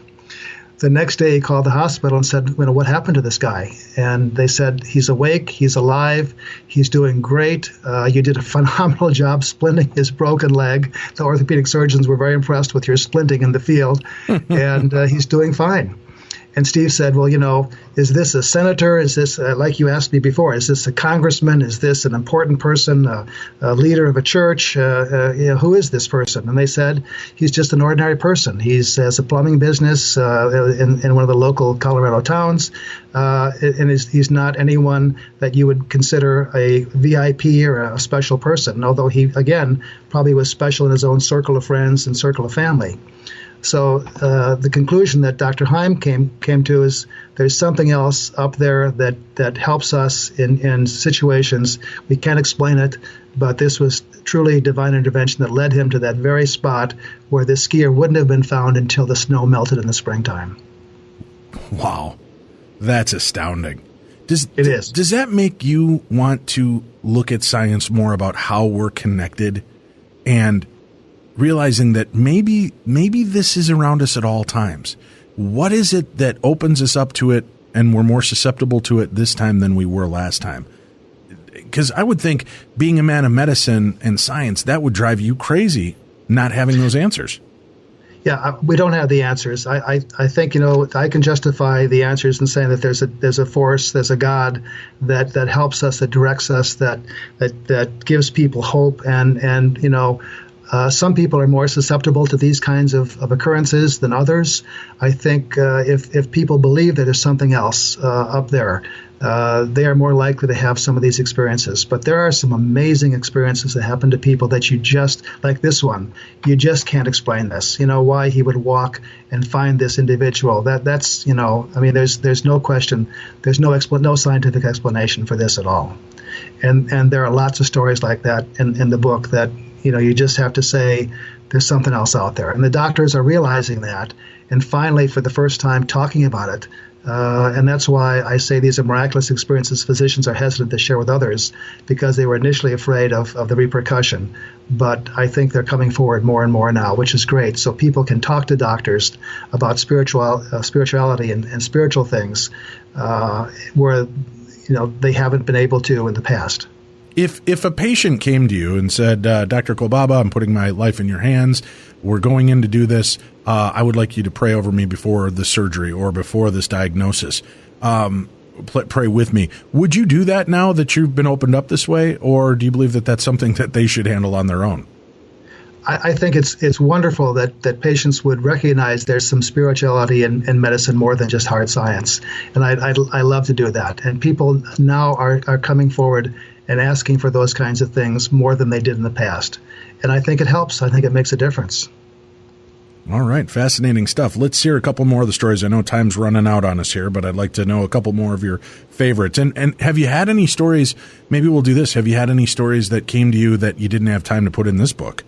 The next day, he called the hospital and said, what happened to this guy? And they said, he's awake, he's alive, he's doing great. You did a phenomenal job splinting his broken leg. The orthopedic surgeons were very impressed with your splinting in the field, and he's doing fine. And Steve said, well, is this a senator? Is this, like you asked me before, is this a congressman? Is this an important person, a leader of a church? Who is this person? And they said, he's just an ordinary person. He has a plumbing business in one of the local Colorado towns, and he's not anyone that you would consider a VIP or a special person, although he, again, probably was special in his own circle of friends and circle of family. So the conclusion that Dr. Heim came to is there's something else up there that helps us in situations. We can't explain it, but this was truly divine intervention that led him to that very spot where the skier wouldn't have been found until the snow melted in the springtime. Wow. That's astounding. It is. Does that make you want to look at science more about how we're connected and realizing that maybe this is around us at all times? What is it that opens us up to it and we're more susceptible to it this time than we were last time? Because I would think, being a man of medicine and science, that would drive you crazy not having those answers. Yeah, we don't have the answers. I think, I can justify the answers in saying that there's a force, there's a God that helps us, that directs us, that gives people hope, and some people are more susceptible to these kinds of occurrences than others. I think if people believe that there's something else up there, they are more likely to have some of these experiences. But there are some amazing experiences that happen to people that you just, like this one, you just can't explain this. Why he would walk and find this individual. That's there's no question, there's no scientific explanation for this at all. And there are lots of stories like that in the book that, you just have to say there's something else out there. And the doctors are realizing that, and finally, for the first time, talking about it. And that's why I say these are miraculous experiences physicians are hesitant to share with others, because they were initially afraid of the repercussion. But I think they're coming forward more and more now, which is great. So people can talk to doctors about spirituality and spiritual things where they haven't been able to in the past. If a patient came to you and said, Dr. Kolbaba, I'm putting my life in your hands, we're going in to do this, I would like you to pray over me before the surgery or before this diagnosis, pray with me. Would you do that now that you've been opened up this way, or do you believe that that's something that they should handle on their own? I think it's wonderful that patients would recognize there's some spirituality in medicine more than just hard science. And I love to do that. And people now are coming forward and asking for those kinds of things more than they did in the past. And I think it helps. I think it makes a difference. All right. Fascinating stuff. Let's hear a couple more of the stories. I know time's running out on us here, but I'd like to know a couple more of your favorites. And have you had any stories, maybe we'll do this, have you had any stories that came to you that you didn't have time to put in this book?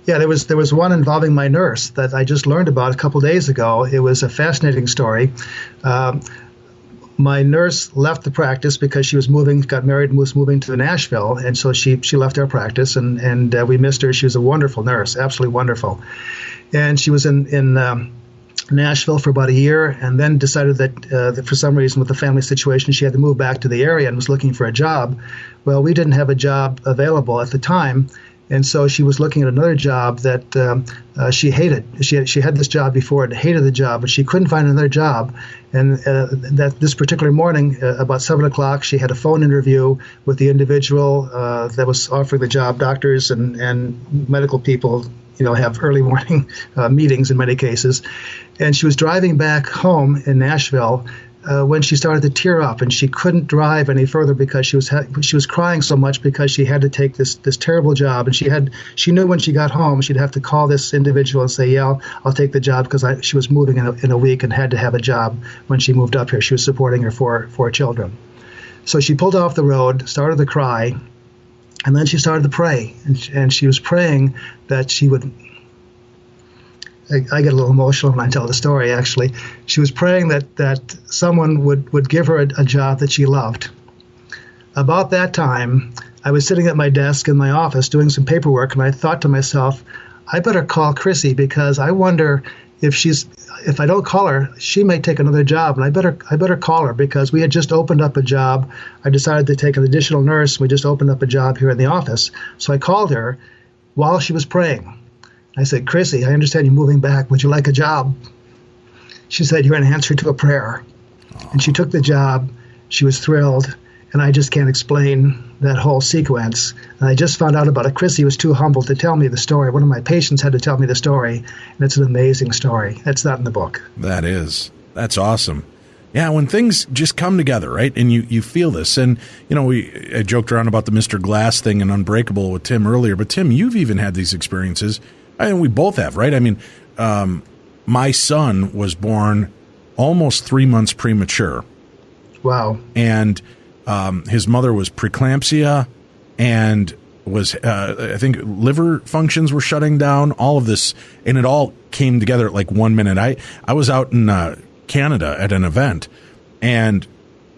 Yeah, there was one involving my nurse that I just learned about a couple days ago. It was a fascinating story. my nurse left the practice because she was got married and was moving to Nashville, and so she left our practice, and we missed her. She was a wonderful nurse, absolutely wonderful, and she was in Nashville for about a year, and then decided that for some reason with the family situation she had to move back to the area and was looking for a job. Well, we didn't have a job available at the time. And so she was looking at another job that she hated. She had this job before and hated the job, but she couldn't find another job. And that this particular morning, about 7 o'clock, she had a phone interview with the individual that was offering the job. Doctors and medical people, have early morning meetings in many cases. And she was driving back home in Nashville when she started to tear up, and she couldn't drive any further because she was crying so much because she had to take this terrible job, and she knew when she got home she'd have to call this individual and say, yeah, I'll take the job, because she was moving in a week and had to have a job when she moved up here. She was supporting her four children. So she pulled off the road, started to cry, and then she started to pray, and she was praying that she would. I get a little emotional when I tell the story, actually. She was praying that someone would give her a job that she loved. About that time, I was sitting at my desk in my office doing some paperwork, and I thought to myself, I better call Chrissy, because I wonder if I don't call her, she may take another job, and I better call her, because we had just opened up a job. I decided to take an additional nurse. We just opened up a job here in the office. So I called her while she was praying. I said, Chrissy, I understand you're moving back. Would you like a job? She said, you're an answer to a prayer. And she took the job. She was thrilled. And I just can't explain that whole sequence. And I just found out about it. Chrissy was too humble to tell me the story. One of my patients had to tell me the story. And it's an amazing story. That's not in the book. That's awesome. Yeah, when things just come together, right? And you feel this. And, I joked around about the Mr. Glass thing and Unbreakable with Tim earlier. But, Tim, you've even had these experiences. We both have, right? I mean, my son was born almost 3 months premature. Wow. And his mother was preeclampsia and was, I think, liver functions were shutting down, all of this. And it all came together at like 1 minute. I was out in Canada at an event, and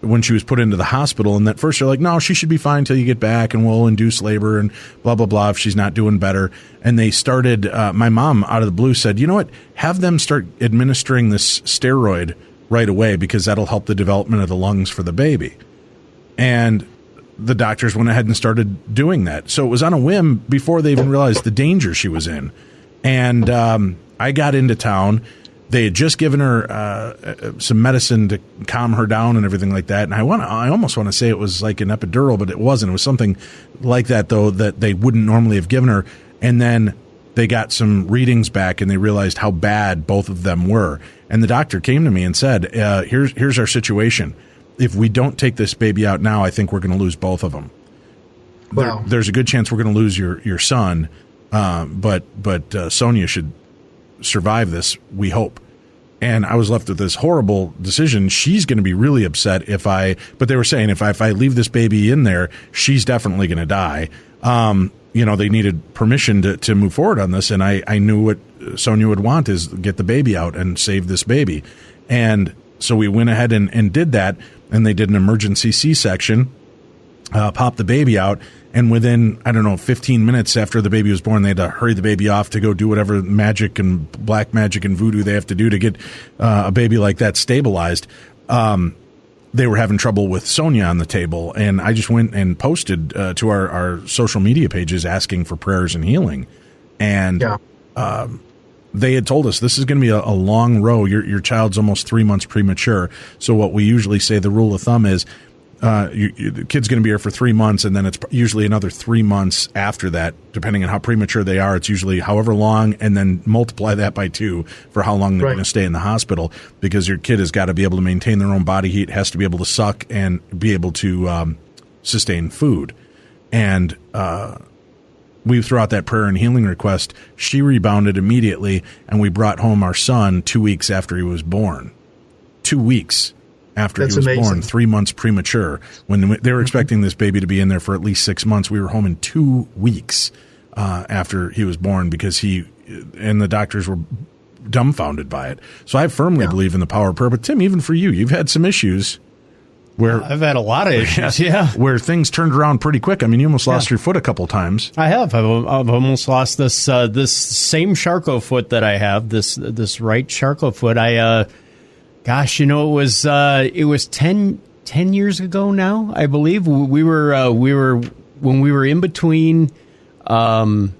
when she was put into the hospital, and at first they're like, no, she should be fine until you get back, and we'll induce labor and blah, blah, blah if she's not doing better. And they started, my mom out of the blue said, you know what, have them start administering this steroid right away, because that'll help the development of the lungs for the baby. And the doctors went ahead and started doing that. So it was on a whim before they even realized the danger she was in. And I got into town. They had just given her some medicine to calm her down and everything like that. And I almost want to say it was like an epidural, but it wasn't. It was something like that, though, that they wouldn't normally have given her. And then they got some readings back, and they realized how bad both of them were. And the doctor came to me and said, here's our situation. If we don't take this baby out now, I think we're going to lose both of them. Wow. There's a good chance we're going to lose your son, but Sonia should survive this, we hope. And I was left with this horrible decision. She's going to be really upset but they were saying if I leave this baby in there, she's definitely going to die. They needed permission to move forward on this. And I knew what Sonia would want is get the baby out and save this baby. And so we went ahead and did that. And they did an emergency C-section, popped the baby out. And within, 15 minutes after the baby was born, they had to hurry the baby off to go do whatever magic and black magic and voodoo they have to do to get a baby like that stabilized. They were having trouble with Sonia on the table. And I just went and posted to our social media pages asking for prayers and healing. And they had told us this is going to be a long row. Your child's almost 3 months premature. So what we usually say, the rule of thumb is, the kid's going to be here for 3 months, and then it's usually another 3 months after that, depending on how premature they are. It's usually however long, and then multiply that by 2 for how long they're going to stay in the hospital, because your kid has got to be able to maintain their own body heat, has to be able to suck, and be able to sustain food. And we threw out that prayer and healing request. She rebounded immediately, and we brought home our son 2 weeks after he was born. 2 weeks. After he was born, 3 months premature. When they were expecting this baby to be in there for at least 6 months, we were home in 2 weeks after he was born, because and the doctors were dumbfounded by it. So I firmly believe in the power of prayer. But Tim, even for you, you've had some issues Where I've had a lot of issues, yeah. Where things turned around pretty quick. I mean, you almost lost your foot a couple times. I have. I've almost lost this this same Charcot foot that I have. This right Charcot foot. It was 10 years ago now. I believe we were when we were in between KLBB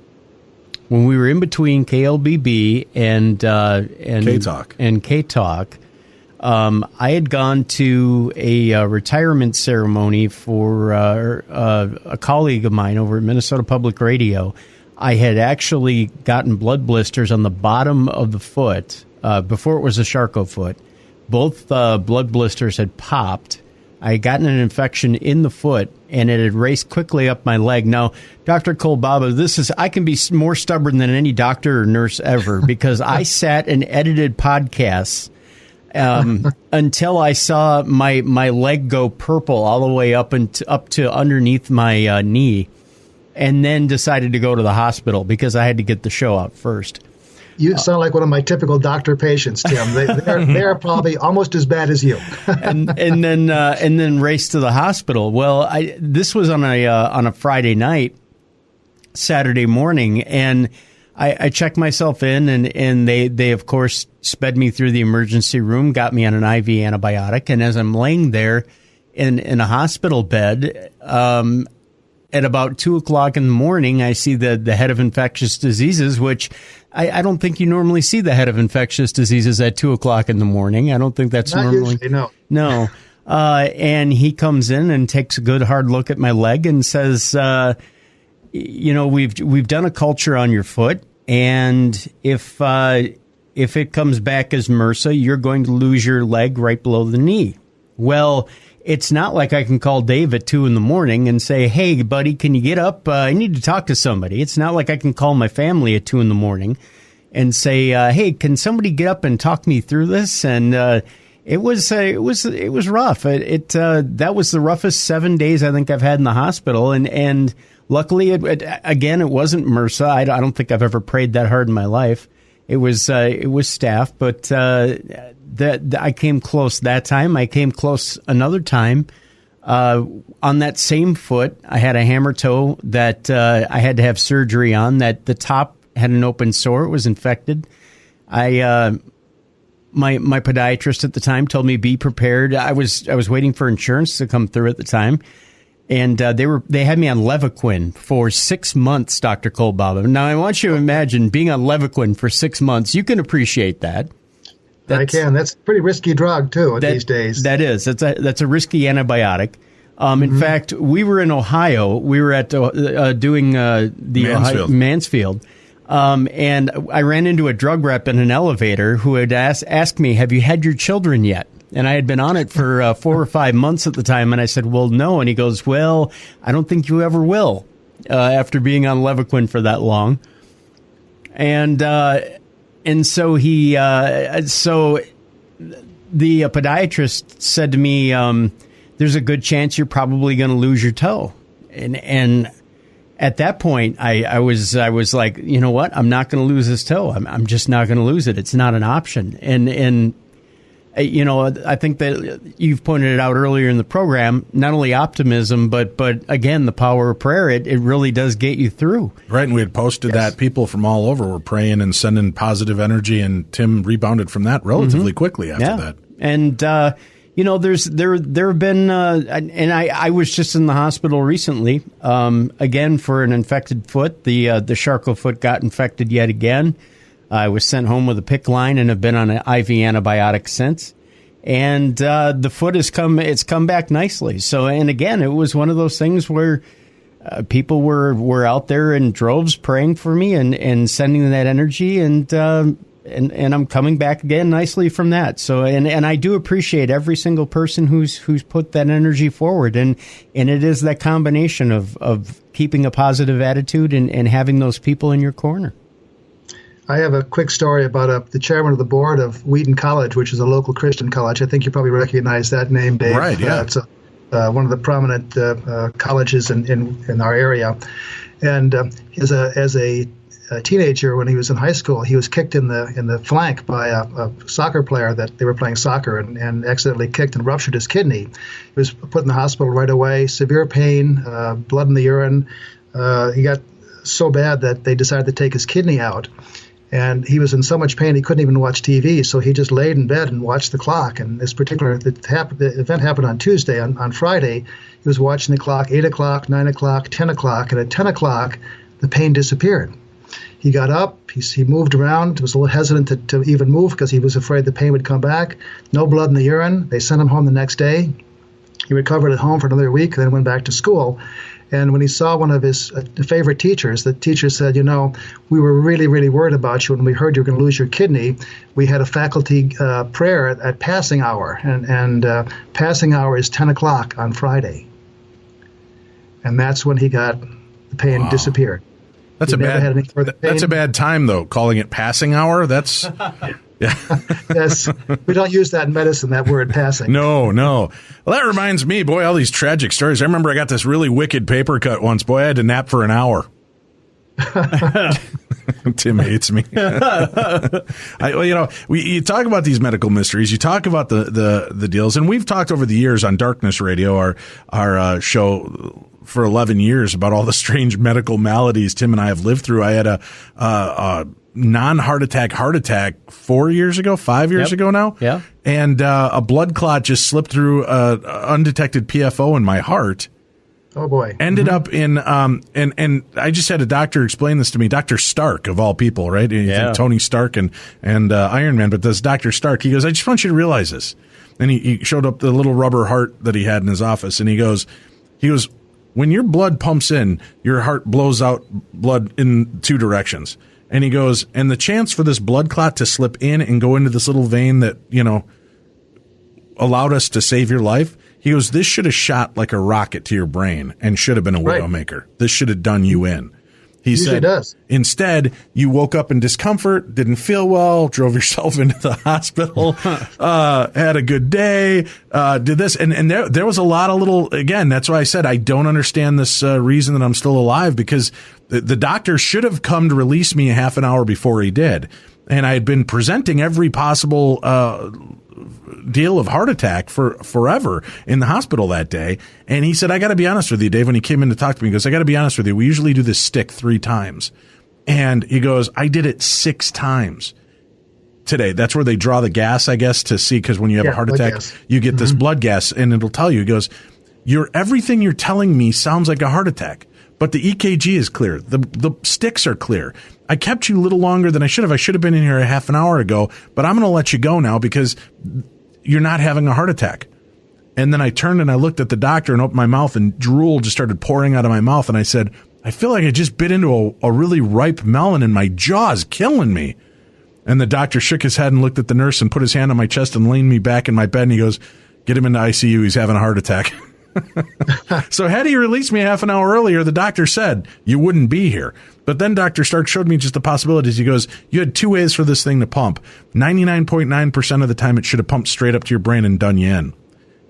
and K-Talk. and K-Talk. I had gone to a retirement ceremony for a colleague of mine over at Minnesota Public Radio. I had actually gotten blood blisters on the bottom of the foot before it was a Charcot foot. Both blood blisters had popped. I had gotten an infection in the foot, and it had raced quickly up my leg. Now, Dr. Kolbaba, I can be more stubborn than any doctor or nurse ever because I sat and edited podcasts until I saw my leg go purple all the way up to underneath my knee, and then decided to go to the hospital because I had to get the show out first. You sound like one of my typical doctor patients, Tim. They're probably almost as bad as you. and then race to the hospital. Well, this was on a Friday night, Saturday morning, and I checked myself in, and they of course sped me through the emergency room, got me on an IV antibiotic, and as I'm laying there in a hospital bed, at about 2:00 in the morning, I see the head of infectious diseases, which I don't think you normally see the head of infectious diseases at 2:00 in the morning. I don't think that's Not normally. Usually, no. No. And he comes in and takes a good hard look at my leg and says, we've done a culture on your foot, and if it comes back as MRSA, you're going to lose your leg right below the knee. Well, it's not like I can call Dave at 2 a.m. and say, "Hey, buddy, can you get up? I need to talk to somebody." It's not like I can call my family at 2 a.m. and say, "Hey, can somebody get up and talk me through this?" And it was rough. That was the roughest 7 days I think I've had in the hospital, and luckily, it wasn't MRSA. I don't think I've ever prayed that hard in my life. It was staph, but I came close that time. I came close another time. On that same foot, I had a hammer toe that I had to have surgery on. That the top had an open sore; it was infected. My podiatrist at the time told me be prepared. I was waiting for insurance to come through at the time. And they had me on Levaquin for 6 months, Dr. Kolbaba. Now, I want you to imagine being on Levaquin for 6 months. You can appreciate that. I can. That's a pretty risky drug, too, these days. That is. That's a risky antibiotic. In fact, we were in Ohio. We were at doing the Mansfield. And I ran into a drug rep in an elevator who had asked me, "Have you had your children yet?" And I had been on it for 4 or 5 months at the time. And I said, "Well, no." And he goes, "Well, I don't think you ever will after being on Levaquin for that long." And so the podiatrist said to me, "There's a good chance you're probably going to lose your toe." And at that point, I was like, you know what? I'm not going to lose this toe. I'm just not going to lose it. It's not an option. And I think that you've pointed it out earlier in the program, not only optimism, but again, the power of prayer. It really does get you through. Right, and we had posted that people from all over were praying and sending positive energy, and Tim rebounded from that relatively quickly after that. And, there have been, and I was just in the hospital recently, again, for an infected foot. The Charcot foot got infected yet again. I was sent home with a PICC line and have been on an IV antibiotic since. And the foot it's come back nicely. So, and again, it was one of those things where people were out there in droves praying for me and sending that energy, and I'm coming back again nicely from that. So, and I do appreciate every single person who's put that energy forward, and it is that combination of keeping a positive attitude and having those people in your corner. I have a quick story about the chairman of the board of Wheaton College, which is a local Christian college. I think you probably recognize that name, Dave. Right, yeah. It's one of the prominent colleges in our area. And as a teenager, when he was in high school, he was kicked in the flank by a soccer player that they were playing soccer, and accidentally kicked and ruptured his kidney. He was put in the hospital right away. Severe pain, blood in the urine. He got so bad that they decided to take his kidney out. And he was in so much pain he couldn't even watch TV, so he just laid in bed and watched the clock. And this particular the event happened on Tuesday. On Friday, he was watching the clock, 8 o'clock, 9 o'clock, 10 o'clock, and at 10 o'clock, the pain disappeared. He got up, he moved around, was a little hesitant to even move because he was afraid the pain would come back. No blood in the urine. They sent him home the next day. He recovered at home for another week, then went back to school. And when he saw one of his favorite teachers, the teacher said, we were really, really worried about you when we heard you were going to lose your kidney. We had a faculty prayer at passing hour, and passing hour is 10 o'clock on Friday. And that's when he got the pain disappeared. That's a bad time, though, calling it passing hour. That's... Yeah. Yes, we don't use that in medicine, that word passing. No. Well, that reminds me, boy, all these tragic stories. I remember I got this really wicked paper cut once. Boy, I had to nap for an hour. Tim hates me. You talk about these medical mysteries. You talk about the deals, and we've talked over the years on Darkness Radio, our show for 11 years, about all the strange medical maladies Tim and I have lived through. I had a non-heart attack 5 years ago now. Yeah. And a blood clot just slipped through undetected PFO in my heart. Oh boy. Ended up in and I just had a doctor explain this to me, Dr. Stark of all people, right? You think Tony Stark and Iron Man, but this Dr. Stark, he goes, I just want you to realize this. And he showed up the little rubber heart that he had in his office, and he goes, when your blood pumps in, your heart blows out blood in two directions. And he goes, and the chance for this blood clot to slip in and go into this little vein that, allowed us to save your life, he goes, this should have shot like a rocket to your brain and should have been a widowmaker. This should have done you in. He said, instead, you woke up in discomfort, didn't feel well, drove yourself into the hospital, had a good day, did this. And there was a lot of little, again, that's why I said I don't understand this reason that I'm still alive, because the doctor should have come to release me a half an hour before he did. And I had been presenting every possible deal of heart attack for forever in the hospital that day. And he said, I got to be honest with you, Dave, when he came in to talk to me, he goes, I got to be honest with you. We usually do this stick 3 times. And he goes, I did it 6 times today. That's where they draw the gas, I guess, to see, because when you have a heart attack, you get this blood gas, and it'll tell you. He goes, everything you're telling me sounds like a heart attack, but the EKG is clear. The sticks are clear. I kept you a little longer than I should have. I should have been in here a half an hour ago, but I'm going to let you go now because you're not having a heart attack. And then I turned and I looked at the doctor and opened my mouth, and drool just started pouring out of my mouth. And I said, I feel like I just bit into a really ripe melon and my jaw's killing me. And the doctor shook his head and looked at the nurse and put his hand on my chest and leaned me back in my bed. And he goes, get him into ICU. He's having a heart attack. So had he released me half an hour earlier, the doctor said you wouldn't be here. But then Dr. Stark showed me just the possibilities. He goes, you had 2 ways for this thing to pump. 99.9% of the time it should have pumped straight up to your brain and done you in.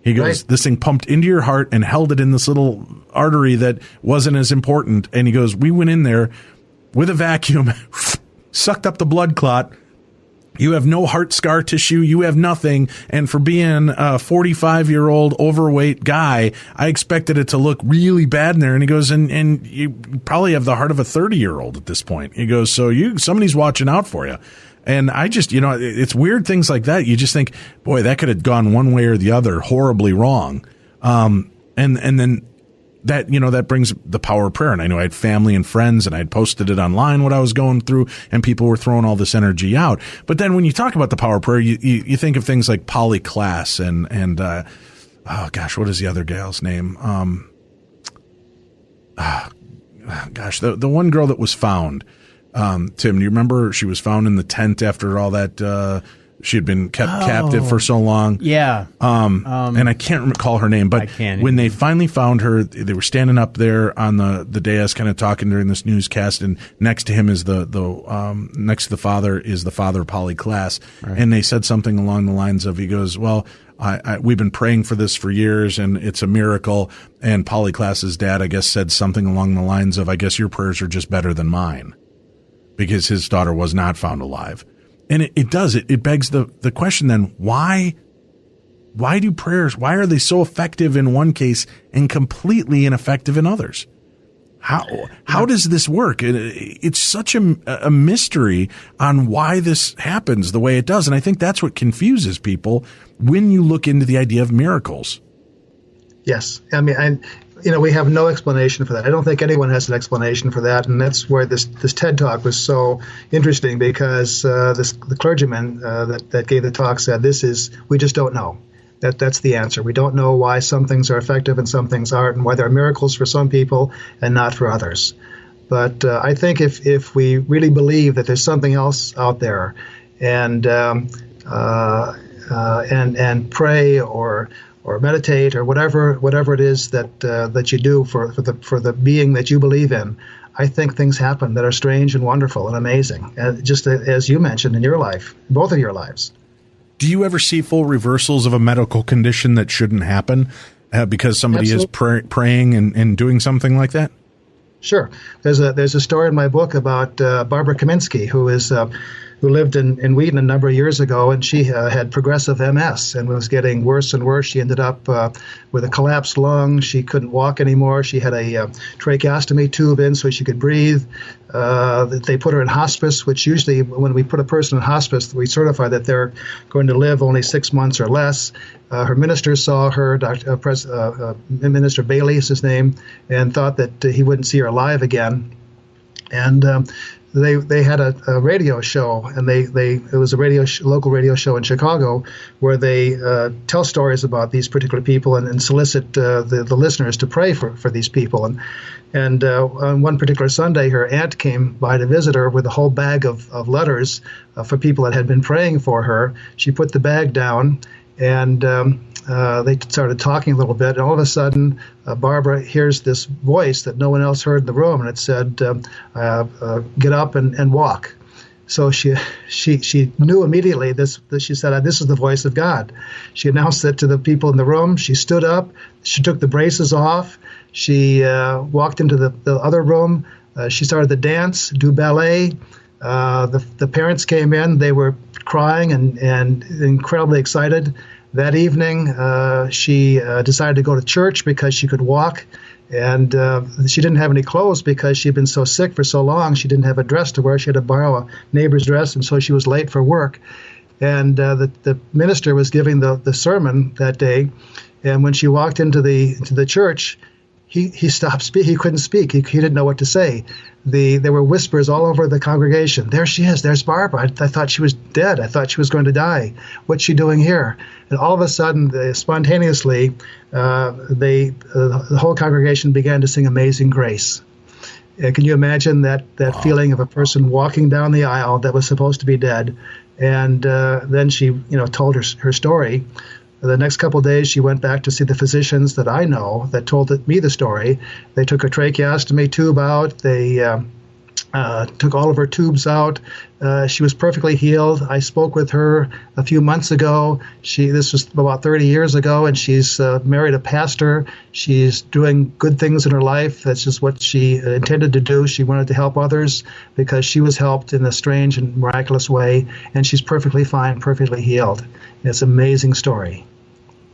He goes, this thing pumped into your heart and held it in this little artery that wasn't as important. And he goes, we went in there with a vacuum, sucked up the blood clot. You have no heart scar tissue. You have nothing. And for being a 45-year-old overweight guy, I expected it to look really bad in there. And he goes, and you probably have the heart of a 30-year-old at this point. He goes, so somebody's watching out for you. And I just, it's weird things like that. You just think, boy, that could have gone one way or the other horribly wrong. And then that, that brings the power of prayer. And I know I had family and friends, and I had posted it online what I was going through, and people were throwing all this energy out. But then when you talk about the power of prayer, you think of things like Polly Klaas and oh gosh, what is the other gal's name? The one girl that was found, Tim, do you remember? She was found in the tent after all that, she had been kept captive for so long. Yeah. And I can't recall her name, but when they finally found her, they were standing up there on the dais kind of talking during this newscast, and next to him is next to the father is the father of Polly Klaas. Right. And they said something along the lines of, he goes, well, we've been praying for this for years, and it's a miracle. And Polyclass's dad, I guess, said something along the lines of, I guess your prayers are just better than mine, because his daughter was not found alive. And it begs the question then, why do prayers, why are they so effective in one case and completely ineffective in others? How does this work? It's such a mystery on why this happens the way it does. And I think that's what confuses people when you look into the idea of miracles. Yes. I mean, we have no explanation for that. I don't think anyone has an explanation for that. And that's where this TED Talk was so interesting, because the clergyman that gave the talk said, we just don't know. That's the answer. We don't know why some things are effective and some things aren't, and why there are miracles for some people and not for others. But I think if we really believe that there's something else out there, and pray or meditate or whatever it is that you do for the being that you believe in, I think things happen that are strange and wonderful and amazing, just as you mentioned in your life, both of your lives. Do you ever see full reversals of a medical condition that shouldn't happen because somebody Absolutely. Is praying and doing something like that? Sure. There's a story in my book about Barbara Kaminsky, who lived in Wheaton a number of years ago, and she had progressive MS and was getting worse and worse. She ended up with a collapsed lung. She couldn't walk anymore. She had a tracheostomy tube in so she could breathe. They put her in hospice, which usually when we put a person in hospice, we certify that they're going to live only 6 months or less. Her minister saw her, Minister Bailey is his name, and thought that he wouldn't see her alive again. And they had a radio show, and it was a local radio show in Chicago, where they tell stories about these particular people and solicit the listeners to pray for these people. And on one particular Sunday, her aunt came by to visit her with a whole bag of letters for people that had been praying for her. She put the bag down, and they started talking a little bit, and all of a sudden, Barbara hears this voice that no one else heard in the room, and it said, "Get up and walk." So she knew immediately. She said, "This is the voice of God." She announced it to the people in the room. She stood up. She took the braces off. She walked into the other room. She started to dance, do ballet. The parents came in. They were crying and incredibly excited. That evening, she decided to go to church because she could walk, and she didn't have any clothes because she'd been so sick for so long. She didn't have a dress to wear. She had to borrow a neighbor's dress, and so she was late for work. And the minister was giving the sermon that day, and when she walked into the church, he stopped speaking. He couldn't speak. He didn't know what to say. There were whispers all over the congregation. "There she is. There's Barbara. I thought she was dead. I thought she was going to die. What's she doing here?" And all of a sudden, spontaneously, the whole congregation began to sing "Amazing Grace." Can you imagine that feeling of a person walking down the aisle that was supposed to be dead? And then she, told her story. The next couple of days, she went back to see the physicians that I know that told me the story. They took her tracheostomy tube out. They took all of her tubes out. She was perfectly healed. I spoke with her a few months ago. This was about 30 years ago, and she's married a pastor. She's doing good things in her life. That's just what she intended to do. She wanted to help others because she was helped in a strange and miraculous way, and she's perfectly fine, perfectly healed. It's an amazing story.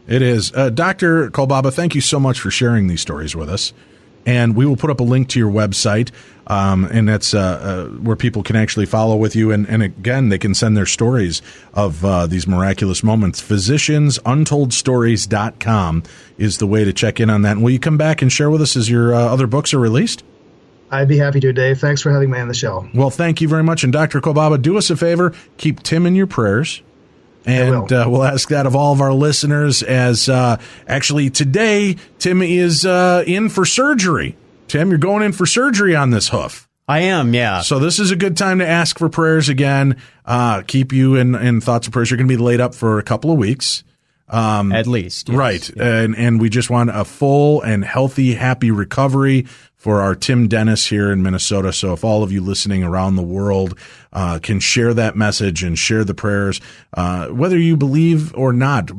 It is. Dr. Kolbaba, thank you so much for sharing these stories with us. And we will put up a link to your website, and that's where people can actually follow with you. And again, they can send their stories of these miraculous moments. PhysiciansUntoldStories.com is the way to check in on that. And will you come back and share with us as your other books are released? I'd be happy to, Dave. Thanks for having me on the show. Well, thank you very much. And Dr. Kolbaba, do us a favor. Keep Tim in your prayers. And we'll ask that of all of our listeners, as actually today, Tim is in for surgery. Tim, you're going in for surgery on this hoof. I am, yeah. So this is a good time to ask for prayers again. Keep you in thoughts and prayers. You're going to be laid up for a couple of weeks. At least. Yes. Right. Yeah. And we just want a full and healthy, happy recovery for our Tim Dennis here in Minnesota. So if all of you listening around the world can share that message and share the prayers, whether you believe or not,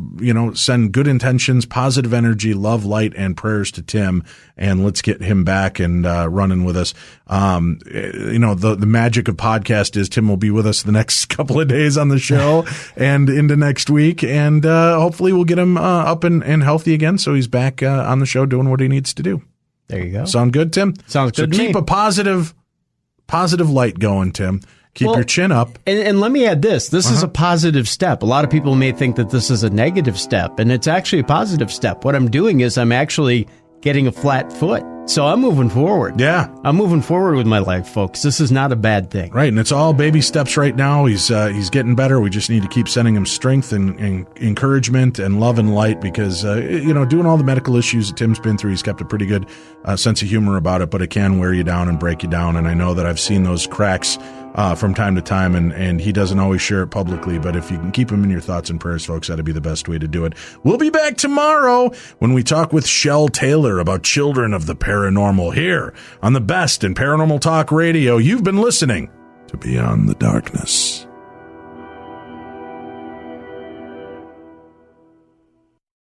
send good intentions, positive energy, love, light, and prayers to Tim, and let's get him back and running with us. The magic of podcast is Tim will be with us the next couple of days on the show and into next week, and hopefully we'll get him up and healthy again, so he's back on the show doing what he needs to do. There you go. Sound good, Tim? Sounds good. So keep a positive light going, Tim. Keep your chin up. And let me add this. This is a positive step. A lot of people may think that this is a negative step, and it's actually a positive step. What I'm doing is I'm actually getting a flat foot. So I'm moving forward. Yeah. I'm moving forward with my life, folks. This is not a bad thing. Right, and it's all baby steps right now. He's getting better. We just need to keep sending him strength and encouragement and love and light because, doing all the medical issues that Tim's been through, he's kept a pretty good sense of humor about it, but it can wear you down and break you down. And I know that I've seen those cracks from time to time, and he doesn't always share it publicly, but if you can keep him in your thoughts and prayers, folks, that'd be the best way to do it. We'll be back tomorrow when we talk with Shell Taylor about children of the paranormal here on the best in paranormal talk radio. You've been listening to Beyond the Darkness.